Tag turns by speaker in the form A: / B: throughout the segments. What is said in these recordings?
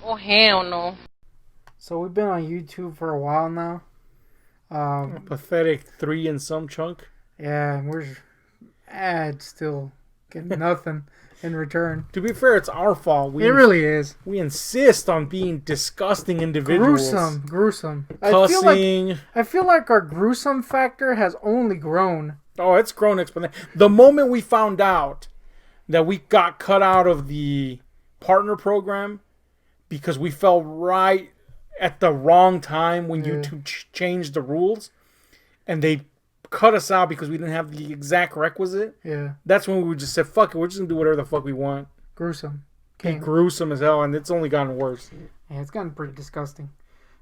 A: Oh, hell no.
B: So we've been on YouTube for a while now.
C: A pathetic 3 and some chunk.
B: Yeah, and we're still getting nothing in return.
C: To be fair, it's our fault.
B: It really is.
C: We insist on being disgusting individuals.
B: Gruesome.
C: Cussing.
B: I feel like our gruesome factor has only grown.
C: Oh, it's grown exponentially. The moment we found out that we got cut out of the partner program because we fell right at the wrong time when YouTube changed the rules and they cut us out because we didn't have the exact requisite.
B: Yeah.
C: That's when we just said, fuck it, we're just going to do whatever the fuck we want.
B: Gruesome.
C: Gruesome as hell, and it's only gotten worse.
B: Yeah, it's gotten pretty disgusting.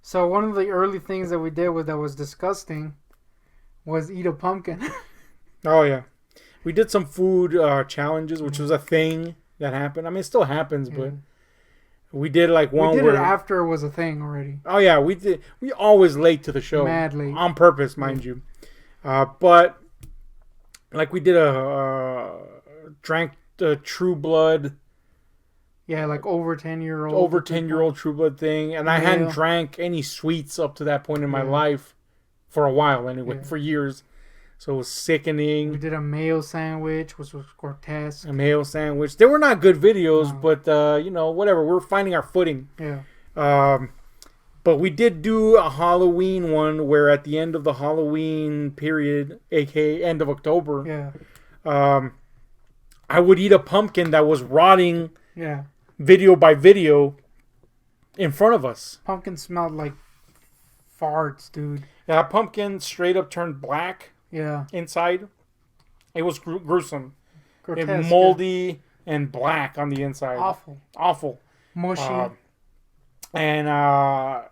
B: So one of the early things that we did that was disgusting was eat a pumpkin.
C: Oh, yeah. We did some food challenges, which was a thing that happened. I mean, it still happens, but we did like one.
B: We did it after it was a thing already.
C: Oh yeah, we did. We always late to the show,
B: mad late
C: on purpose, mind you. But like we did drank the True Blood.
B: Yeah, like over 10-year-old.
C: Over 10-year-old True Blood thing, and I hadn't drank any sweets up to that point in my life for a while anyway, for years. So it was sickening.
B: We did a mayo sandwich, which was grotesque.
C: A mayo sandwich. They were not good videos, but whatever. We're finding our footing.
B: Yeah.
C: But we did do a Halloween one where at the end of the Halloween period, aka end of October, I would eat a pumpkin that was rotting.
B: Yeah.
C: Video by video in front of us.
B: Pumpkin smelled like farts, dude.
C: Yeah, pumpkin straight up turned black. Yeah. Inside. It was gruesome. Grotesque. And moldy and black on the inside. Awful.
B: Mushy.
C: And I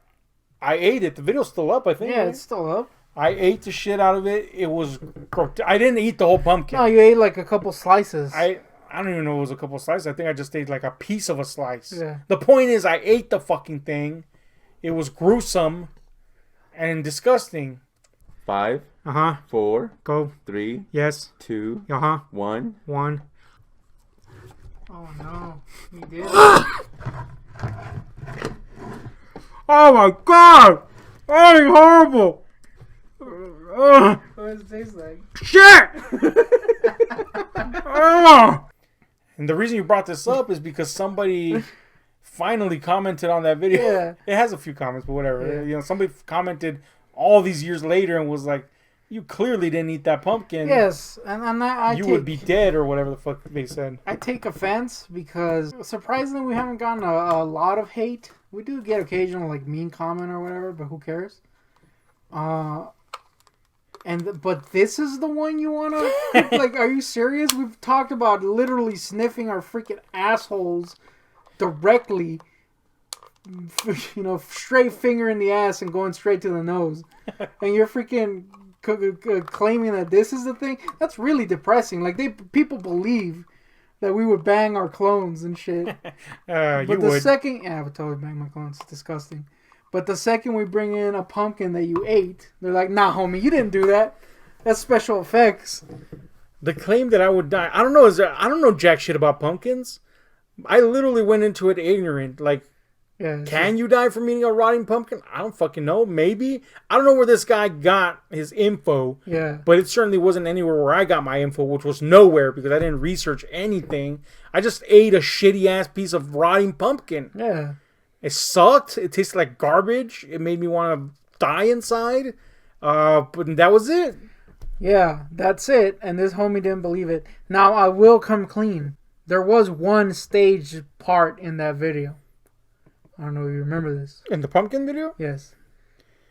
C: ate it. The video's still up, I think.
B: Yeah, it's still up.
C: I ate the shit out of it. It was I didn't eat the whole pumpkin.
B: No, you ate like a couple slices.
C: I don't even know it was a couple slices. I think I just ate like a piece of a slice.
B: Yeah.
C: The point is, I ate the fucking thing. It was gruesome and disgusting.
D: 5, 4,
C: go,
D: 3,
C: yes,
D: 2, 1.
B: Oh no, he did.
C: Oh my god! Oh, it's horrible!
B: What does it taste like?
C: Shit! And the reason you brought this up is because somebody finally commented on that video.
B: Yeah.
C: It has a few comments, but whatever.
B: Yeah.
C: Somebody commented all these years later and was like, "You clearly didn't eat that pumpkin."
B: Yes, and I
C: would be dead, or whatever the fuck they said.
B: I take offense because surprisingly we haven't gotten a lot of hate. We do get occasional like mean comment or whatever, but who cares? But this is the one you want to like? Are you serious? We've talked about literally sniffing our freaking assholes directly. Straight finger in the ass and going straight to the nose, and you're freaking claiming that this is the thing. That's really depressing. Like people believe that we would bang our clones and shit. I would totally bang my clones. It's disgusting. But the second we bring in a pumpkin that you ate, they're like, "Nah, homie, you didn't do that. That's special effects."
C: The claim that I would die. I don't know. I don't know jack shit about pumpkins. I literally went into it ignorant. Like, can you die from eating a rotting pumpkin? I don't fucking know. Maybe. I don't know where this guy got his info.
B: Yeah.
C: But it certainly wasn't anywhere where I got my info, which was nowhere because I didn't research anything. I just ate a shitty ass piece of rotting pumpkin.
B: Yeah.
C: It sucked. It tasted like garbage. It made me want to die inside. But that was it.
B: Yeah, that's it. And this homie didn't believe it. Now, I will come clean. There was one staged part in that video. I don't know if you remember this.
C: In the pumpkin video?
B: Yes.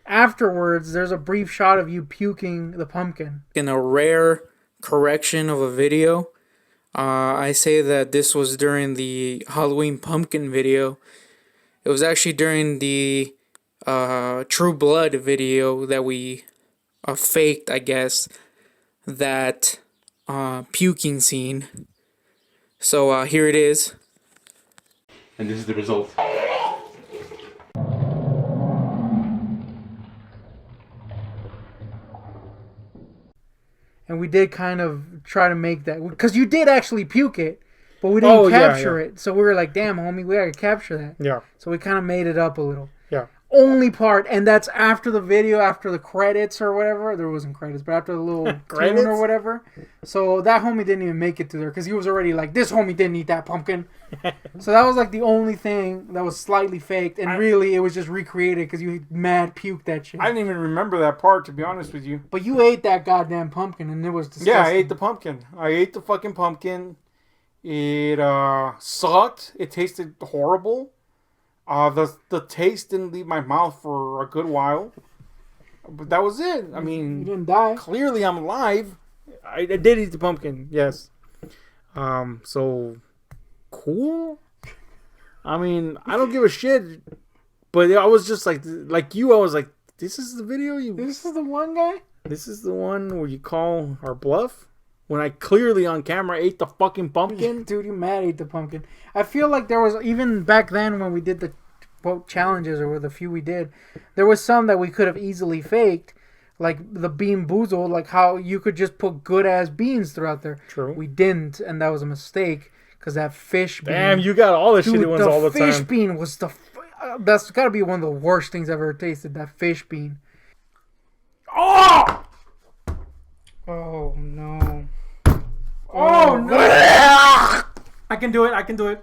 B: Afterwards, there's a brief shot of you puking the pumpkin.
E: In a rare correction of a video, I say that this was during the Halloween pumpkin video. It was actually during the True Blood video that we faked, I guess, that puking scene. So here it is.
D: And this is the result.
B: And we did kind of try to make that, because you did actually puke it. but we didn't
C: Oh, yeah,
B: capture
C: yeah.
B: it. So we were like, damn, homie, we gotta capture that.
C: Yeah.
B: So we kind of made it up a little.
C: Yeah.
B: Only part, and that's after the video, after the credits or whatever. There wasn't credits, but after the little
C: Credits?
B: tune or whatever. So that homie didn't even make it to there because he was already like, this homie didn't eat that pumpkin. So that was like the only thing that was slightly faked, and really it was just recreated because you mad puked that shit.
C: I didn't even remember that part, to be honest with you.
B: But you ate that goddamn pumpkin, and it was disgusting.
C: Yeah, I ate the pumpkin. I ate the fucking pumpkin. It sucked. It tasted horrible. The taste didn't leave my mouth for a good while. But that was it. I mean,
B: You didn't die.
C: clearly I'm alive. I did eat the pumpkin, yes. So cool. I mean, I don't give a shit. But I was just like you. I was like, this is the video you.
B: This is the one guy?
C: This is the one where you call our bluff. When I clearly on camera ate the fucking pumpkin.
B: Dude, you mad ate the pumpkin. I feel like there was, even back then when we did the quote challenges, or the few we did, there was some that we could have easily faked. Like the bean boozled, like how you could just put good ass beans throughout there.
C: True.
B: We didn't, and that was a mistake. Because that fish bean.
C: Damn, you got all the
B: dude,
C: shitty ones all the
B: fish
C: time.
B: bean was that's gotta be one of the worst things I've ever tasted, that fish bean.
C: Oh!
B: Oh no.
C: Oh no! I can do it. I can do it.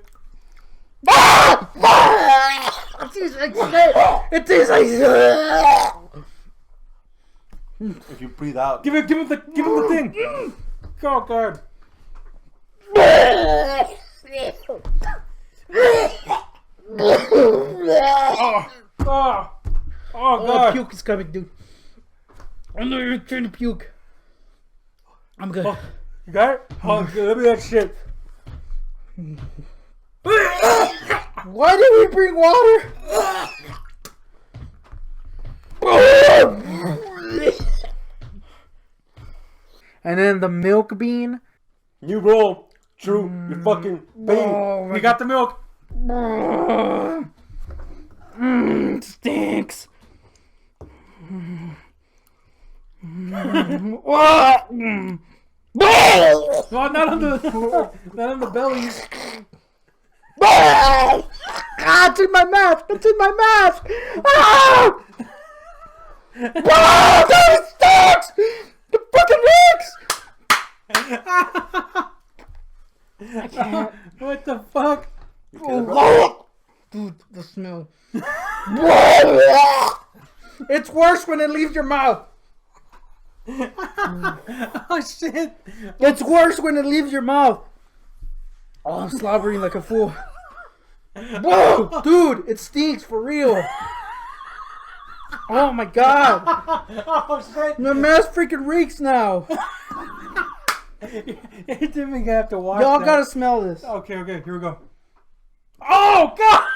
B: It tastes like shit. It tastes like shit.
D: If you breathe out.
C: Give him the thing. Oh god. Oh
B: Oh,
C: god.
B: puke is coming, dude. I'm not even trying to puke. I'm good.
C: Oh, you got it? Oh, good. Look at that shit.
B: Why did we bring water? And then the milk bean.
D: You roll. True. You fucking baby.
B: Oh,
C: You got the milk.
B: Stinks.
C: Oh, not on the bellies.
B: Ah, it's in my mouth. It's in my mouth. Ah! Ah, that stinks. The fucking eggs. I can't.
C: What the fuck?
B: Dude, the smell. It's worse when it leaves your mouth.
C: Oh shit.
B: It's worse when it leaves your mouth. Oh, I'm slobbering like a fool. Whoa, dude, it stinks for real. Oh my god.
C: Oh shit.
B: My mouth freaking reeks now.
C: You didn't even have to watch
B: Y'all
C: that.
B: gotta smell this.
C: Okay, here we go. Oh god!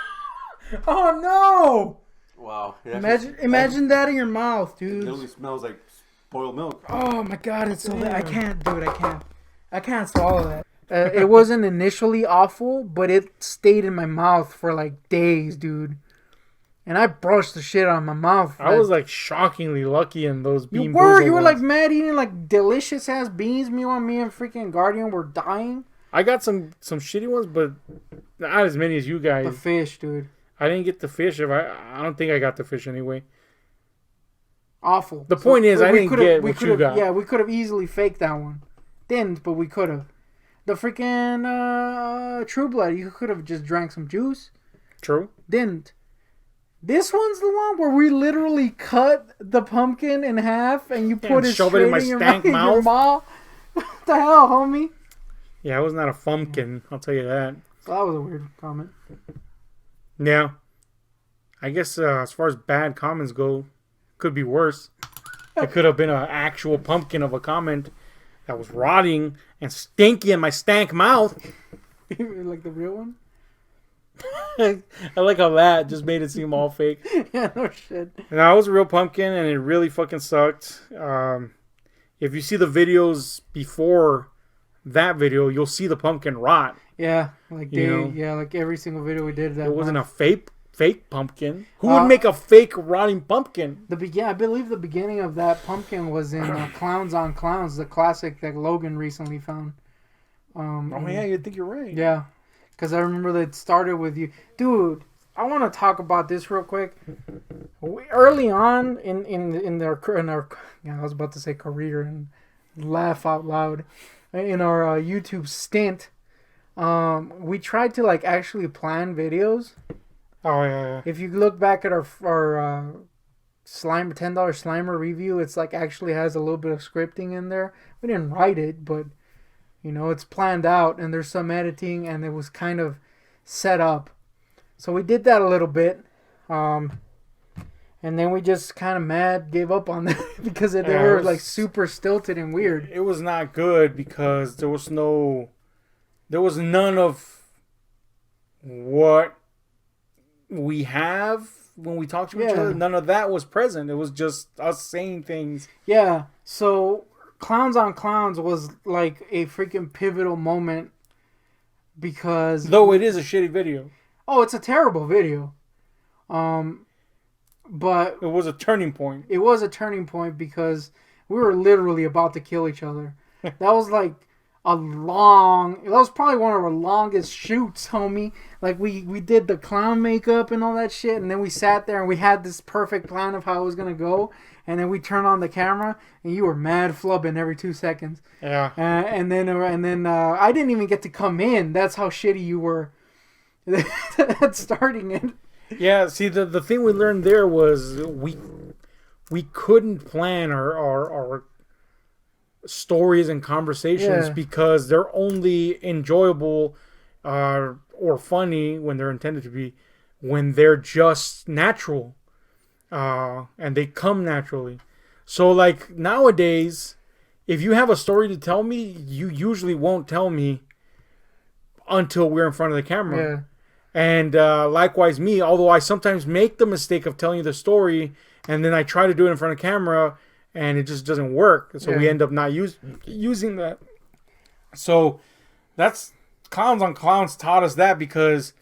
C: Oh no!
D: Wow. It actually-
B: Imagine that in your mouth,
D: It
B: dude.
D: literally smells like spoiled milk.
B: Oh my god, it's so bad. I can't do it. I can't swallow that. It wasn't initially awful, but it stayed in my mouth for like days, dude. And I brushed the shit out of my mouth.
C: I was like shockingly lucky in those bean
B: You were
C: boozled
B: like
C: ones.
B: mad eating like delicious ass beans. Meanwhile, me and freaking Guardian were dying.
C: I got some shitty ones, but not as many as you guys.
B: The fish, dude.
C: I didn't get the fish. I don't think I got the fish anyway.
B: Awful.
C: The point is, I didn't get
B: we
C: what you
B: could've-
C: got.
B: Yeah, we could have easily faked that one. Didn't, but we could have. The freaking True Blood, you could have just drank some juice.
C: True.
B: Didn't. This one's the one where we literally cut the pumpkin in half and you put
C: and
B: it
C: shove
B: straight
C: it in my
B: in your
C: stank
B: in your
C: mouth.
B: mouth. What the hell, homie?
C: Yeah, I was not a fumpkin. I'll tell you that.
B: So that was a weird comment.
C: Yeah. I guess as far as bad comments go, could be worse. It could have been an actual pumpkin of a comment that was rotting and stinky in my stank mouth.
B: Like the real one?
C: I like how that just made it seem all fake.
B: Yeah, no shit.
C: No, it was a real pumpkin, and it really fucking sucked. If you see the videos before that video, you'll see the pumpkin rot.
B: Yeah, like like every single video we did. That
C: It wasn't
B: month.
C: a fake pumpkin. Who would make a fake rotting pumpkin?
B: I believe the beginning of that pumpkin was in Clowns on Clowns, the classic that Logan recently found.
C: Oh yeah, you think you're right.
B: Yeah, because I remember that it started with you, dude. I want to talk about this real quick. Early on in our yeah, I was about to say career and laugh out loud in our YouTube stint. We tried to like actually plan videos.
C: Oh yeah.
B: If you look back at our slime $10 Slimer review, it's like actually has a little bit of scripting in there. We didn't write it, but you know it's planned out and there's some editing and it was kind of set up. So we did that a little bit, and then we just kind of gave up on that because they were like super stilted and weird.
C: It was not good because there was none of what we have when we talk to each other. None of that was present. It was just us saying things.
B: Yeah. So Clowns on Clowns was like a freaking pivotal moment because
C: though it is a shitty video.
B: Oh, it's a terrible video. But
C: it was a turning point.
B: It was a turning point because we were literally about to kill each other. That was like that was probably one of our longest shoots, homie. Like we did the clown makeup and all that shit, and then we sat there and we had this perfect plan of how it was gonna go, and then we turned on the camera and you were mad flubbing every 2 seconds.
C: Yeah.
B: And then I didn't even get to come in. That's how shitty you were at starting it.
C: Yeah, see the thing we learned there was we couldn't plan our stories and conversations because they're only enjoyable or funny when they're intended to be, when they're just natural and they come naturally. So like nowadays, if you have a story to tell me, you usually won't tell me until we're in front of the camera.
B: Yeah.
C: And likewise me, although I sometimes make the mistake of telling you the story and then I try to do it in front of camera and it just doesn't work. So we end up not using that. So that's Clowns on Clowns taught us that because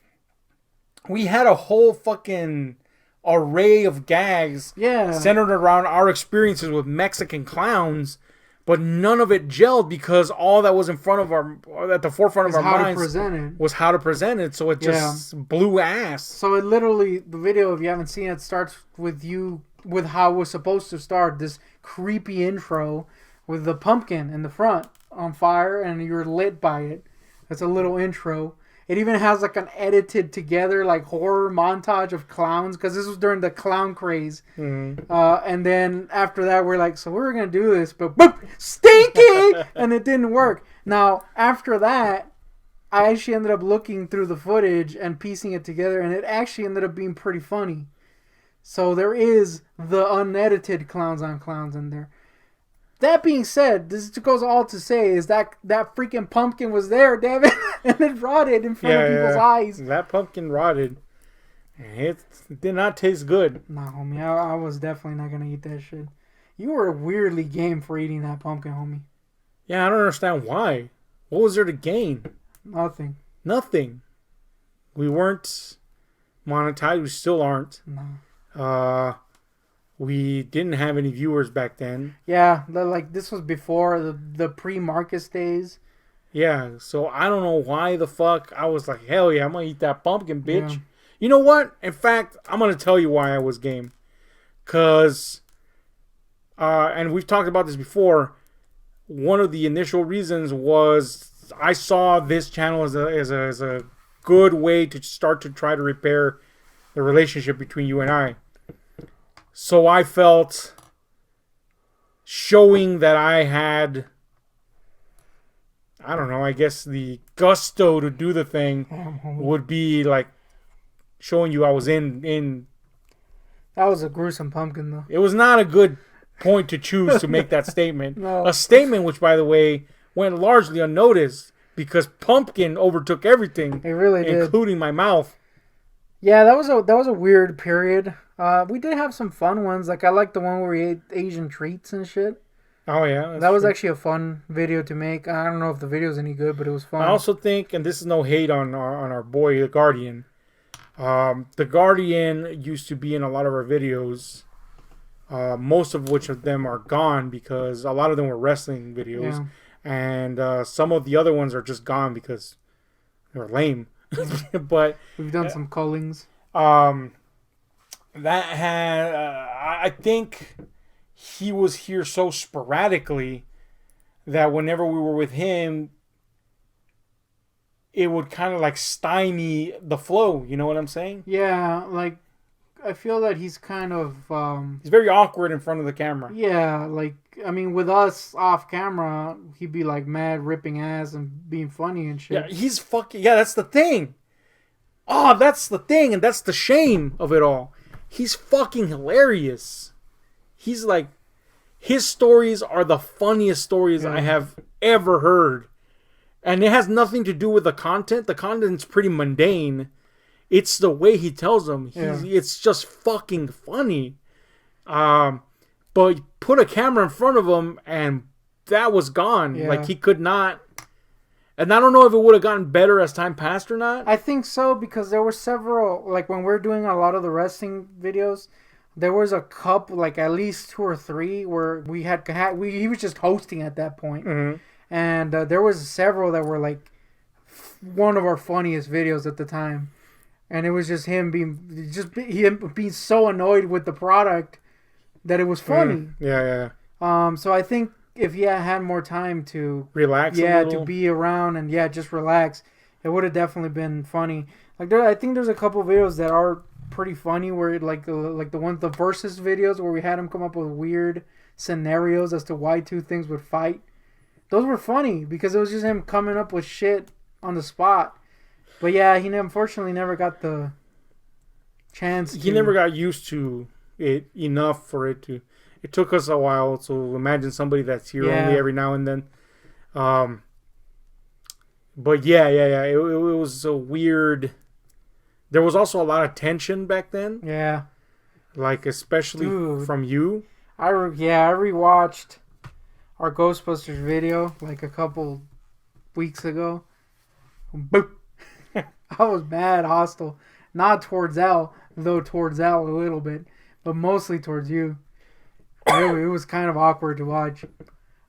C: we had a whole fucking array of gags centered around our experiences with Mexican clowns. But none of it gelled because all that was at the forefront of our minds was how to present it. So it just blew ass.
B: So it literally, the video, if you haven't seen it, starts with how it was supposed to start. This creepy intro with the pumpkin in the front on fire and you're lit by it. That's a little intro. It even has like an edited together like horror montage of clowns because this was during the clown craze. Mm-hmm. And then after that we're like, so we're going to do this, but boop, stinky! And it didn't work. Now, after that, I actually ended up looking through the footage and piecing it together and it actually ended up being pretty funny. So there is the unedited Clowns on Clowns in there. That being said, this goes all to say is that freaking pumpkin was there, damn it, and it rotted in front of people's eyes.
C: That pumpkin rotted. It did not taste good.
B: Nah, homie, I was definitely not gonna eat that shit. You were weirdly game for eating that pumpkin, homie.
C: Yeah, I don't understand why. What was there to gain?
B: Nothing.
C: We weren't monetized. We still aren't.
B: No.
C: We didn't have any viewers back then.
B: Yeah, like this was before the pre-Marcus days.
C: Yeah, so I don't know why the fuck I was like, hell yeah, I'm gonna eat that pumpkin, bitch. Yeah. You know what? In fact, I'm gonna tell you why I was game. Cause, and we've talked about this before. One of the initial reasons was I saw this channel as a good way to start to try to repair the relationship between you and I. So I felt showing that I had, I don't know, I guess the gusto to do the thing would be like showing you I was in.
B: That was a gruesome pumpkin, though.
C: It was not a good point to choose to make that statement.
B: No.
C: A statement which, by the way, went largely unnoticed because pumpkin overtook everything.
B: It really did.
C: Including my mouth.
B: Yeah, that was a weird period. We did have some fun ones. Like I liked the one where we ate Asian treats and shit.
C: Oh yeah,
B: that was actually a fun video to make. I don't know if the video's any good, but it was fun.
C: I also think, and this is no hate on our boy the Guardian. The Guardian used to be in a lot of our videos. Most of which of them are gone because a lot of them were wrestling videos, and some of the other ones are just gone because they were lame. But
B: We've done some cullings.
C: that had I think he was here so sporadically that whenever we were with him, it would kind of like stymie the flow. You know what I'm saying?
B: Yeah, like I feel that he's kind of
C: He's very awkward in front of the camera.
B: yeah, like I mean with us off camera, he'd be like mad ripping ass and being funny and shit.
C: Yeah, he's fucking. Yeah, that's the thing. Oh, that's the thing, and that's the shame of it all. He's fucking hilarious. He's like, his stories are the funniest stories I have ever heard. And it has nothing to do with the content. The content's pretty mundane. It's the way he tells them. It's just fucking funny. But put a camera in front of him, and that was gone.
B: Yeah.
C: Like, he could not. And I don't know if it would have gotten better as time passed or not.
B: I think so because there were several, like when we're doing a lot of the wrestling videos, there was a couple, like at least 2 or 3 where we he was just hosting at that point.
C: Mm-hmm.
B: And there was several that were like one of our funniest videos at the time. And it was just him being so annoyed with the product that it was funny.
C: Yeah.
B: So I think if he had more time to
C: Relax.
B: yeah,
C: a little.
B: to be around and just relax, it would have definitely been funny. Like I think there's a couple videos that are pretty funny where like the versus videos where we had him come up with weird scenarios as to why 2 things would fight. Those were funny because it was just him coming up with shit on the spot. But yeah, he unfortunately never got the chance.
C: He never got used to it enough for it to. It took us a while to imagine somebody that's here only every now and then. But yeah. It was a weird. There was also a lot of tension back then.
B: Yeah.
C: Like, especially from you.
B: I rewatched our Ghostbusters video like a couple weeks ago. Boop. I was mad hostile. Not towards Al, though towards Al a little bit. But mostly towards you. It was kind of awkward to watch.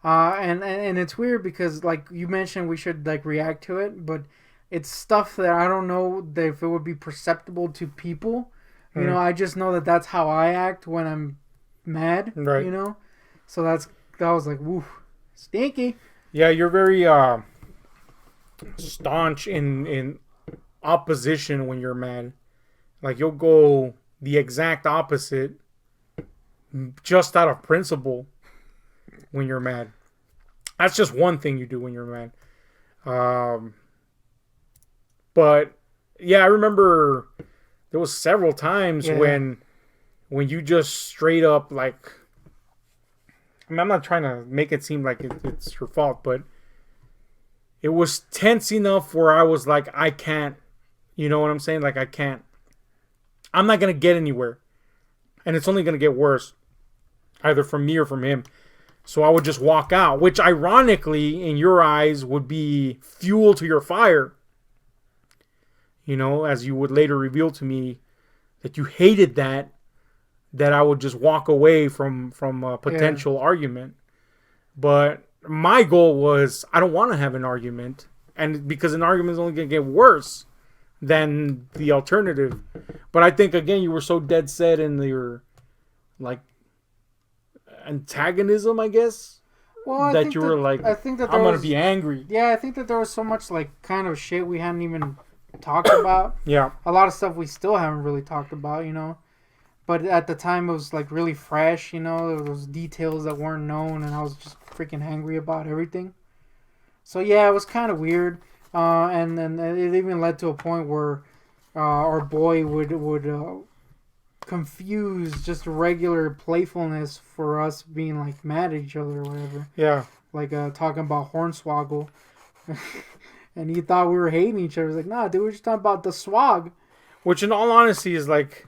B: And it's weird because, like you mentioned, we should like react to it, but it's stuff that I don't know that if it would be perceptible to people. You know, I just know that that's how I act when I'm mad.
C: Right.
B: You know, so that was like, woof, stinky.
C: Yeah, you're very staunch in opposition when you're mad. Like, you'll go the exact opposite just out of principle when you're mad. That's just one thing you do when you're mad. But yeah, I remember there was several times when you just straight up like, I mean, I'm not trying to make it seem like it's your fault, but it was tense enough where I was like, I can't, you know what I'm saying? Like, I'm not going to get anywhere. And it's only going to get worse, either from me or from him. So I would just walk out, which ironically, in your eyes, would be fuel to your fire. You know, as you would later reveal to me that you hated that I would just walk away from a potential argument. But my goal was, I don't want to have an argument. And because an argument is only going to get worse than the alternative. But I think, again, you were so dead set in your, like, antagonism, I guess.
B: Well,
C: that you were like,
B: I think that
C: I'm going to be angry.
B: Yeah, I think that there was so much, like, kind of shit we hadn't even talked about.
C: Yeah.
B: A lot of stuff we still haven't really talked about, you know. But at the time, it was, like, really fresh, you know. There was details that weren't known, and I was just freaking angry about everything. So, yeah, it was kind of weird. And then it even led to a point where our boy would confuse just regular playfulness for us being, like, mad at each other or whatever.
C: Yeah.
B: Like, talking about Hornswoggle. And he thought we were hating each other. He was like, nah, dude, we're just talking about the swag.
C: Which, in all honesty, is, like,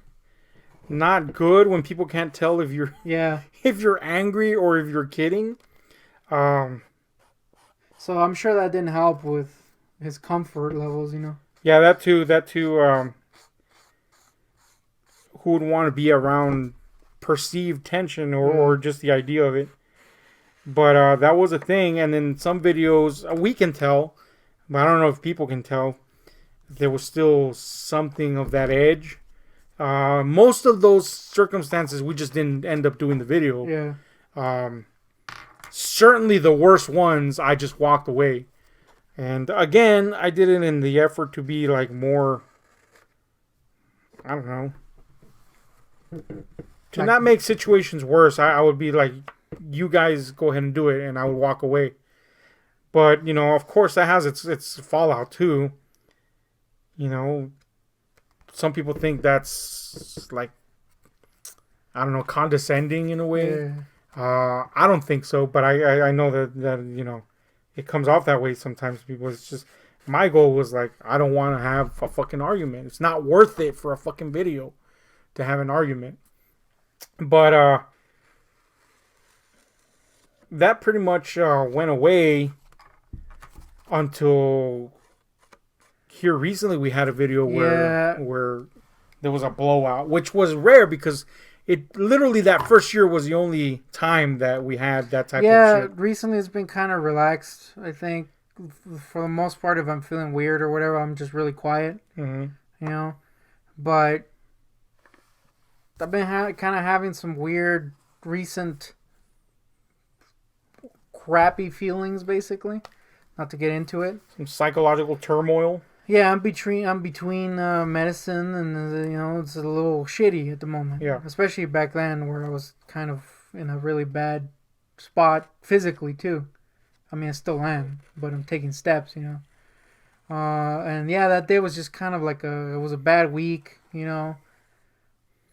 C: not good when people can't tell if you're if you're angry or if you're kidding.
B: So I'm sure that didn't help with his comfort levels, you know.
C: Yeah, that too. Who would want to be around perceived tension or just the idea of it? But that was a thing. And then some videos, we can tell, but I don't know if people can tell, there was still something of that edge. Most of those circumstances, we just didn't end up doing the video.
B: Yeah.
C: Certainly the worst ones, I just walked away. And again, I did it in the effort to be like more, I don't know, to not make situations worse. I would be like, you guys go ahead and do it, and I would walk away. But, you know, of course that has its fallout too. You know, some people think that's like, I don't know, condescending in a way.
B: Yeah.
C: I don't think so, but I know that you know, it comes off that way sometimes. People, it's just, my goal was like, I don't want to have a fucking argument. It's not worth it for a fucking video to have an argument. But that pretty much went away until here recently. We had a video where there was a blowout, which was rare because it literally, that first year was the only time that we had that type of shit.
B: Yeah, recently it's been kind of relaxed, I think. For the most part, if I'm feeling weird or whatever, I'm just really quiet.
C: Mm-hmm.
B: You know? But I've been kind of having some weird, recent, crappy feelings, basically. Not to get into it.
C: Some psychological turmoil.
B: Yeah, I'm between medicine and, you know, it's a little shitty at the moment.
C: Yeah.
B: Especially back then where I was kind of in a really bad spot physically, too. I mean, I still am, but I'm taking steps, you know. And yeah, that day was just kind of like it was a bad week, you know.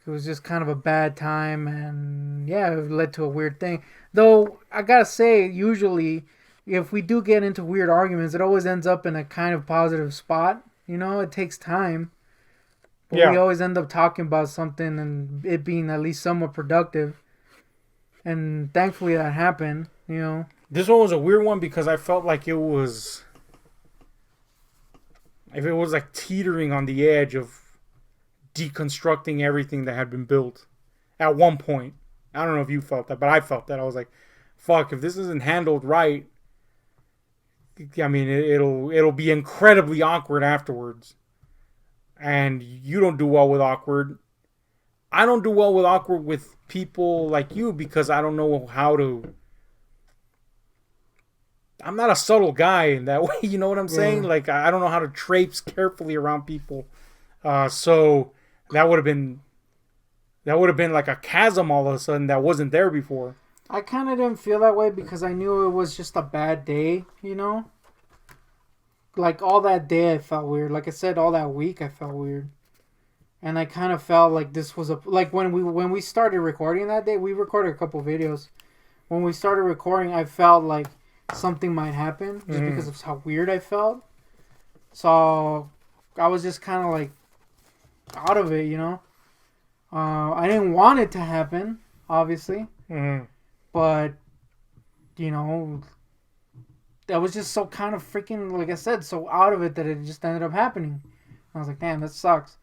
B: It was just kind of a bad time, and yeah, it led to a weird thing. Though, I gotta say, usually, if we do get into weird arguments, it always ends up in a kind of positive spot. You know, it takes time. But
C: Yeah.
B: we always end up talking about something and it being at least somewhat productive. And thankfully that happened, you know.
C: This one was a weird one because I felt like it was like teetering on the edge of deconstructing everything that had been built at one point. I don't know if you felt that, but I felt that. I was like, fuck, if this isn't handled right, I mean, it'll be incredibly awkward afterwards. And you don't do well with awkward. I don't do well with awkward with people like you because I don't know how to. I'm not a subtle guy in that way. You know what I'm saying?
B: Yeah.
C: Like, I don't know how to traipse carefully around people. So that would have been like a chasm all of a sudden that wasn't there before.
B: I kind of didn't feel that way because I knew it was just a bad day, you know? Like, all that day I felt weird. Like I said, all that week I felt weird. And I kind of felt like this was like when we started recording that day, we recorded a couple videos. When we started recording, I felt like something might happen just because of how weird I felt. So I was just kind of like out of it, you know? I didn't want it to happen, obviously.
C: Mm-hmm.
B: But, you know, I was just so kind of freaking, like I said, so out of it that it just ended up happening. I was like, damn, that sucks.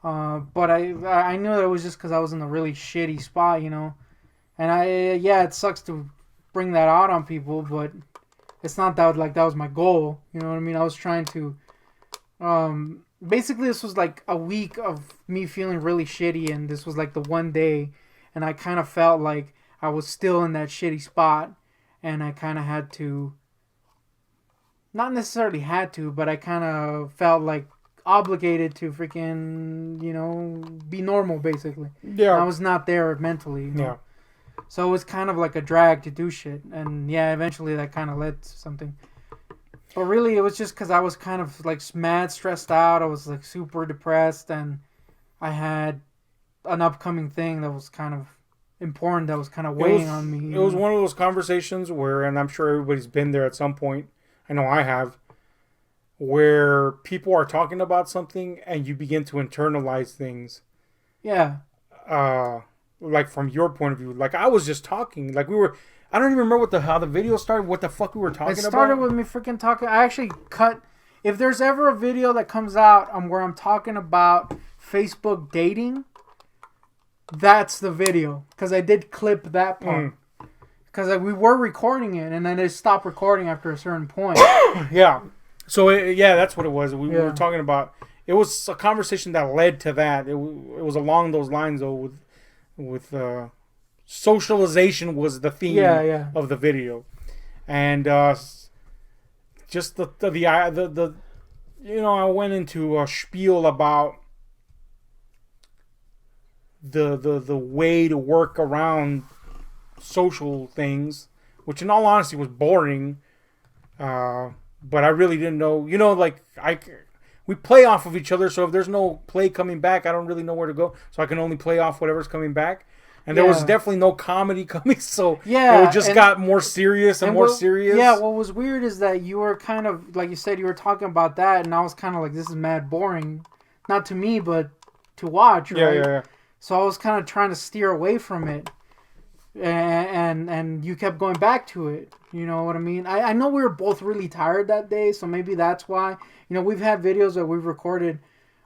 B: But I knew that it was just because I was in a really shitty spot, you know. And it sucks to bring that out on people, but it's not that like that was my goal. You know what I mean? I was trying to, basically this was like a week of me feeling really shitty, and this was like the one day, and I kind of felt like I was still in that shitty spot, and I kind of had to, not necessarily had to, but I kind of felt like obligated to freaking, you know, be normal, basically.
C: Yeah.
B: I was not there mentally, you know?
C: Yeah.
B: So it was kind of like a drag to do shit. And yeah, eventually that kind of led to something. But really, it was just because I was kind of like mad stressed out. I was like super depressed, and I had an upcoming thing that was kind of important that was kind of weighing on me.
C: It was one of those conversations where, and I'm sure everybody's been there at some point, I know I have, where people are talking about something and you begin to internalize things.
B: Yeah.
C: Like from your point of view. Like I was just talking. Like I don't even remember how the video started, what the fuck we were talking about.
B: It started with me freaking talking. I actually cut. If there's ever a video that comes out where I'm talking about Facebook dating, that's the video. Because I did clip that part. Because like, we were recording it, and then it stopped recording after a certain point.
C: Yeah. So, that's what it was. We
B: Yeah.
C: were talking about... It was a conversation that led to that. It was along those lines, though, with socialization was the theme of the video. And just the I went into a spiel about the way to work around social things, which in all honesty was boring. But I really didn't know. We play off of each other, so if there's no play coming back, I don't really know where to go. So I can only play off whatever's coming back. And there was definitely no comedy coming, so it just got more serious and more serious.
B: Yeah, what was weird is that you were kind of, like you said, you were talking about that, and I was kind of like, this is mad boring. Not to me, but to watch, right?
C: Yeah.
B: So I was kind of trying to steer away from it. And you kept going back to it. You know what I mean? I know we were both really tired that day, so maybe that's why. We've had videos that we've recorded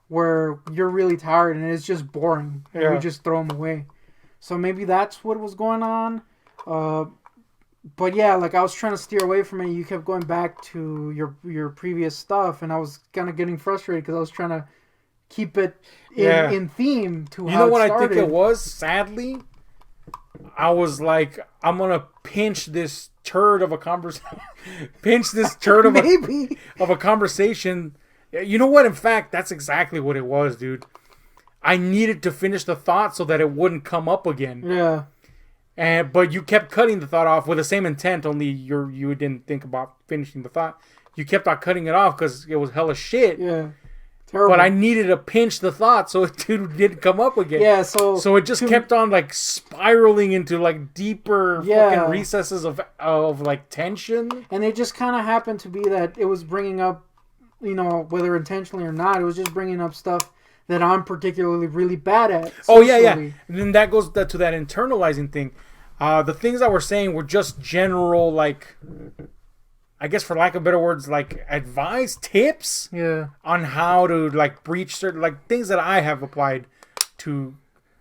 B: where you're really tired and it's just boring. And we just throw them away. So maybe that's what was going on. But yeah, like I was trying to steer away from it. You kept going back to your previous stuff, and I was kind of getting frustrated because I was trying to keep it in theme to how it started.
C: You know what I think it was? Sadly, I was like, I'm gonna pinch this turd of a conversation. Pinch this turd of a conversation. You know what? In fact, that's exactly what it was, dude. I needed to finish the thought so that it wouldn't come up again.
B: Yeah.
C: But you kept cutting the thought off with the same intent. Only you didn't think about finishing the thought. You kept on cutting it off because it was hella shit.
B: Yeah. Terrible.
C: But I needed to pinch the thought so it didn't come up again.
B: Yeah, so
C: it just kept on like spiraling into like deeper fucking recesses of like tension.
B: And it just kind of happened to be that it was bringing up, whether intentionally or not, it was just bringing up stuff that I'm particularly really bad at.
C: Oh yeah. And then that goes to that internalizing thing. The things that we're saying were just general, like, I guess for lack of better words, like advice, tips on how to like breach certain like things that I have applied to.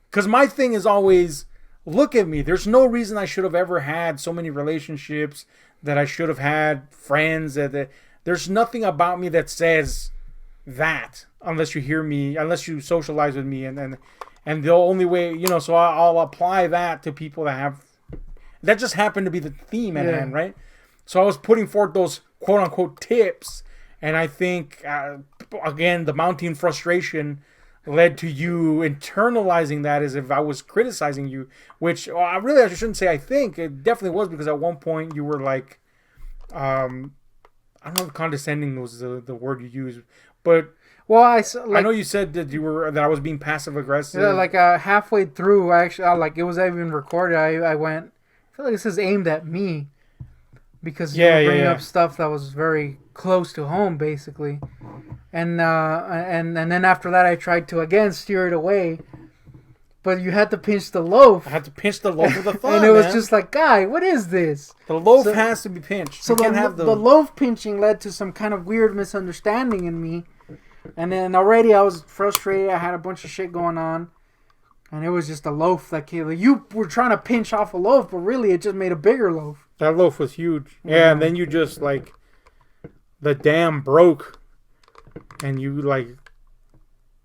C: Because my thing is always, look at me. There's no reason I should have ever had so many relationships, that I should have had friends. There's nothing about me that says that unless you socialize with me, and the only way, so I'll apply that to people that just happened to be the theme at hand, right? So I was putting forth those quote unquote tips, and I think again the mounting frustration led to you internalizing that as if I was criticizing you, which I shouldn't say. I think it definitely was, because at one point you were like, I don't know if condescending was the word you used, but I know you said that I was being passive aggressive.
B: Yeah, like halfway through, actually, it was even recorded. I went, I feel like this is aimed at me, because you were bringing up stuff that was very close to home, basically, and then after that, I tried to again steer it away, but you had to pinch the loaf.
C: I had to pinch the loaf of the thought,
B: and it was just like, guy, what is this?
C: The loaf has to be pinched.
B: So the loaf pinching led to some kind of weird misunderstanding in me. And then already I was frustrated. I had a bunch of shit going on. And it was just a loaf that came. Like, you were trying to pinch off a loaf, but really it just made a bigger loaf.
C: That loaf was huge. Yeah, and then you just, like, the dam broke. And you, like,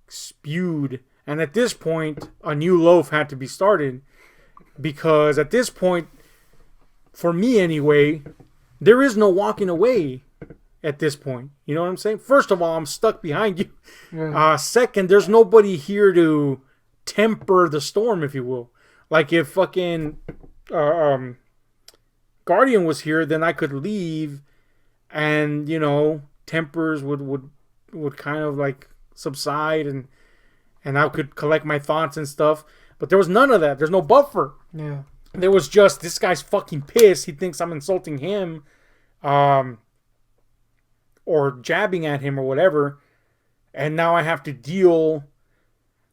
C: spewed. And at this point, a new loaf had to be started. Because at this point, for me anyway, there is no walking away. At this point, you know what I'm saying? First of all, I'm stuck behind you. Yeah. Second, there's nobody here to temper the storm, if you will. Like if fucking Guardian was here, then I could leave, and tempers would kind of like subside, and I could collect my thoughts and stuff. But there was none of that. There's no buffer.
B: Yeah.
C: There was just, this guy's fucking pissed. He thinks I'm insulting him. Or jabbing at him or whatever, and now I have to deal